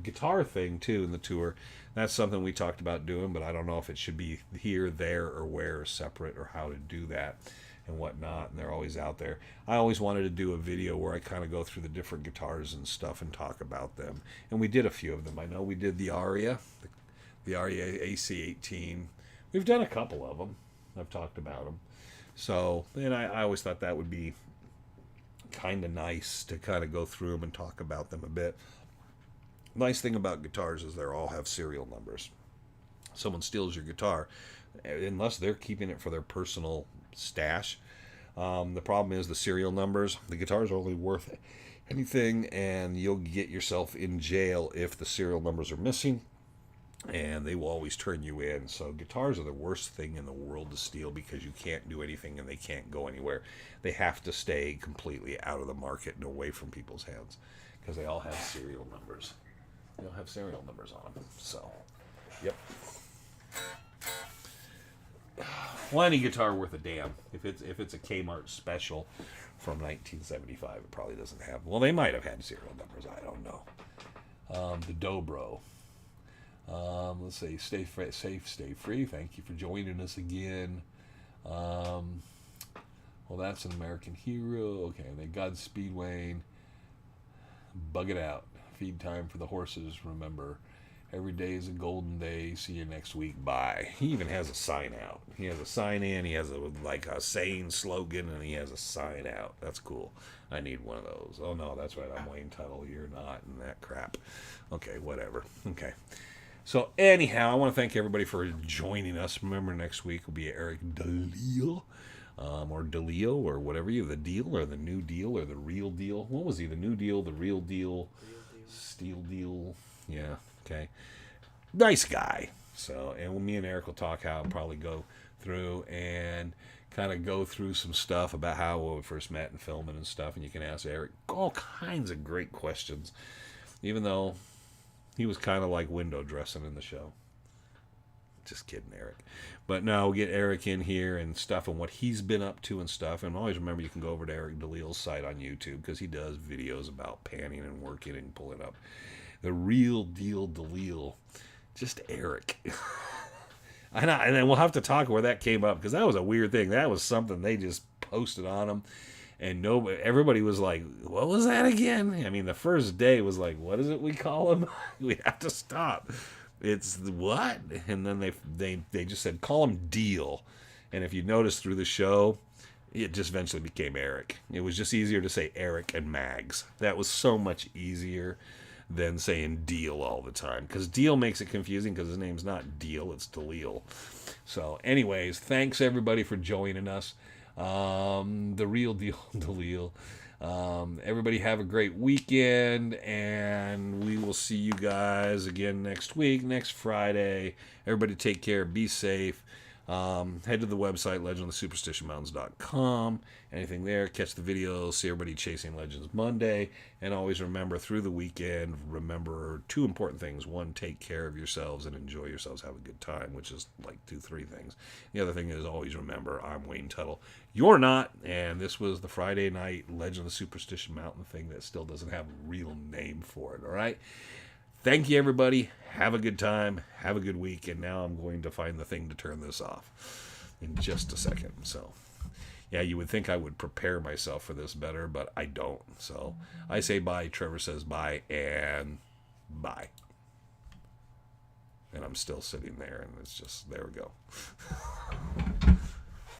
guitar thing too in the tour, that's something we talked about doing, but I don't know if it should be here, there, or where, or separate, or how to do that and whatnot. And they're always out there. I always wanted to do a video where I kind of go through the different guitars and stuff and talk about them, and we did a few of them. I know we did the Aria, the Aria AC-18. We've done a couple of them. I've talked about them. So, and I always thought that would be kind of nice to kind of go through them and talk about them a bit. Nice thing about guitars is they all have serial numbers. Someone steals your guitar, unless they're keeping it for their personal stash. The problem is the serial numbers. The guitars are only worth anything, and you'll get yourself in jail if the serial numbers are missing. and they will always turn you in. So guitars are the worst thing in the world to steal because you can't do anything and they can't go anywhere. They have to stay completely out of the market and away from people's hands because they all have serial numbers. They all have serial numbers on them. So, yep. Well, any guitar worth a damn. If it's a Kmart special from 1975, it probably doesn't have. Well, they might have had serial numbers. I don't know. The Dobro. Let's see. Stay safe, stay free. Thank you for joining us again. Well, that's an American hero. Okay, then Godspeed Wayne. Bug it out. Feed time for the horses. Remember, every day is a golden day. See you next week. Bye. He even has a sign out. He has a sign in. He has a saying slogan, and he has a sign out. That's cool. I need one of those. Oh no, that's right. I'm Wayne Tuttle. You're not, and that crap. Okay, whatever. Okay. So anyhow, I want to thank everybody for joining us. Remember, next week will be Eric DeLeo, or DeLeo, or whatever you, the deal, or the new deal, or the real deal. What was he? The new deal, the real deal, steel deal. Yeah. Okay. Nice guy. So, and me and Eric will talk how I'll probably go through and kind of go through some stuff about how we first met and filming and stuff. And you can ask Eric all kinds of great questions, even though he was kind of like window dressing in the show. Just kidding, Eric. But no, we'll get Eric in here and stuff and what he's been up to and stuff. And always remember, you can go over to Eric DeLeo's site on YouTube because he does videos about panning and working and pulling up. The real deal DeLeo. Just Eric. And then we'll have to talk where that came up because that was a weird thing. That was something they just posted on him. And everybody was like, what was that again? I mean, the first day was like, what is it we call him? We have to stop. It's what? And then they just said, call him Deal. And if you notice through the show, it just eventually became Eric. It was just easier to say Eric and Mags. That was so much easier than saying Deal all the time. Because Deal makes it confusing because his name's not Deal, it's DeLeo. So anyways, thanks everybody for joining us. The real deal, DeLeo. Everybody have a great weekend, and we will see you guys again next week, next Friday. Everybody take care, be safe. Head to the website, legendofthesuperstitionmountains.com. Anything there, catch the videos, see everybody chasing Legends Monday, and always remember through the weekend, remember 2 important things. 1, take care of yourselves and enjoy yourselves, have a good time, which is like 2-3 things. The other thing is always remember, I'm Wayne Tuttle. You're not, and this was the Friday night Legend of the Superstition Mountain thing that still doesn't have a real name for it, all right? Thank you, everybody. Have a good time. Have a good week. And now I'm going to find the thing to turn this off in just a second. So, yeah, you would think I would prepare myself for this better, but I don't. So I say bye. Trevor says bye, and bye. And I'm still sitting there, and it's just, there we go.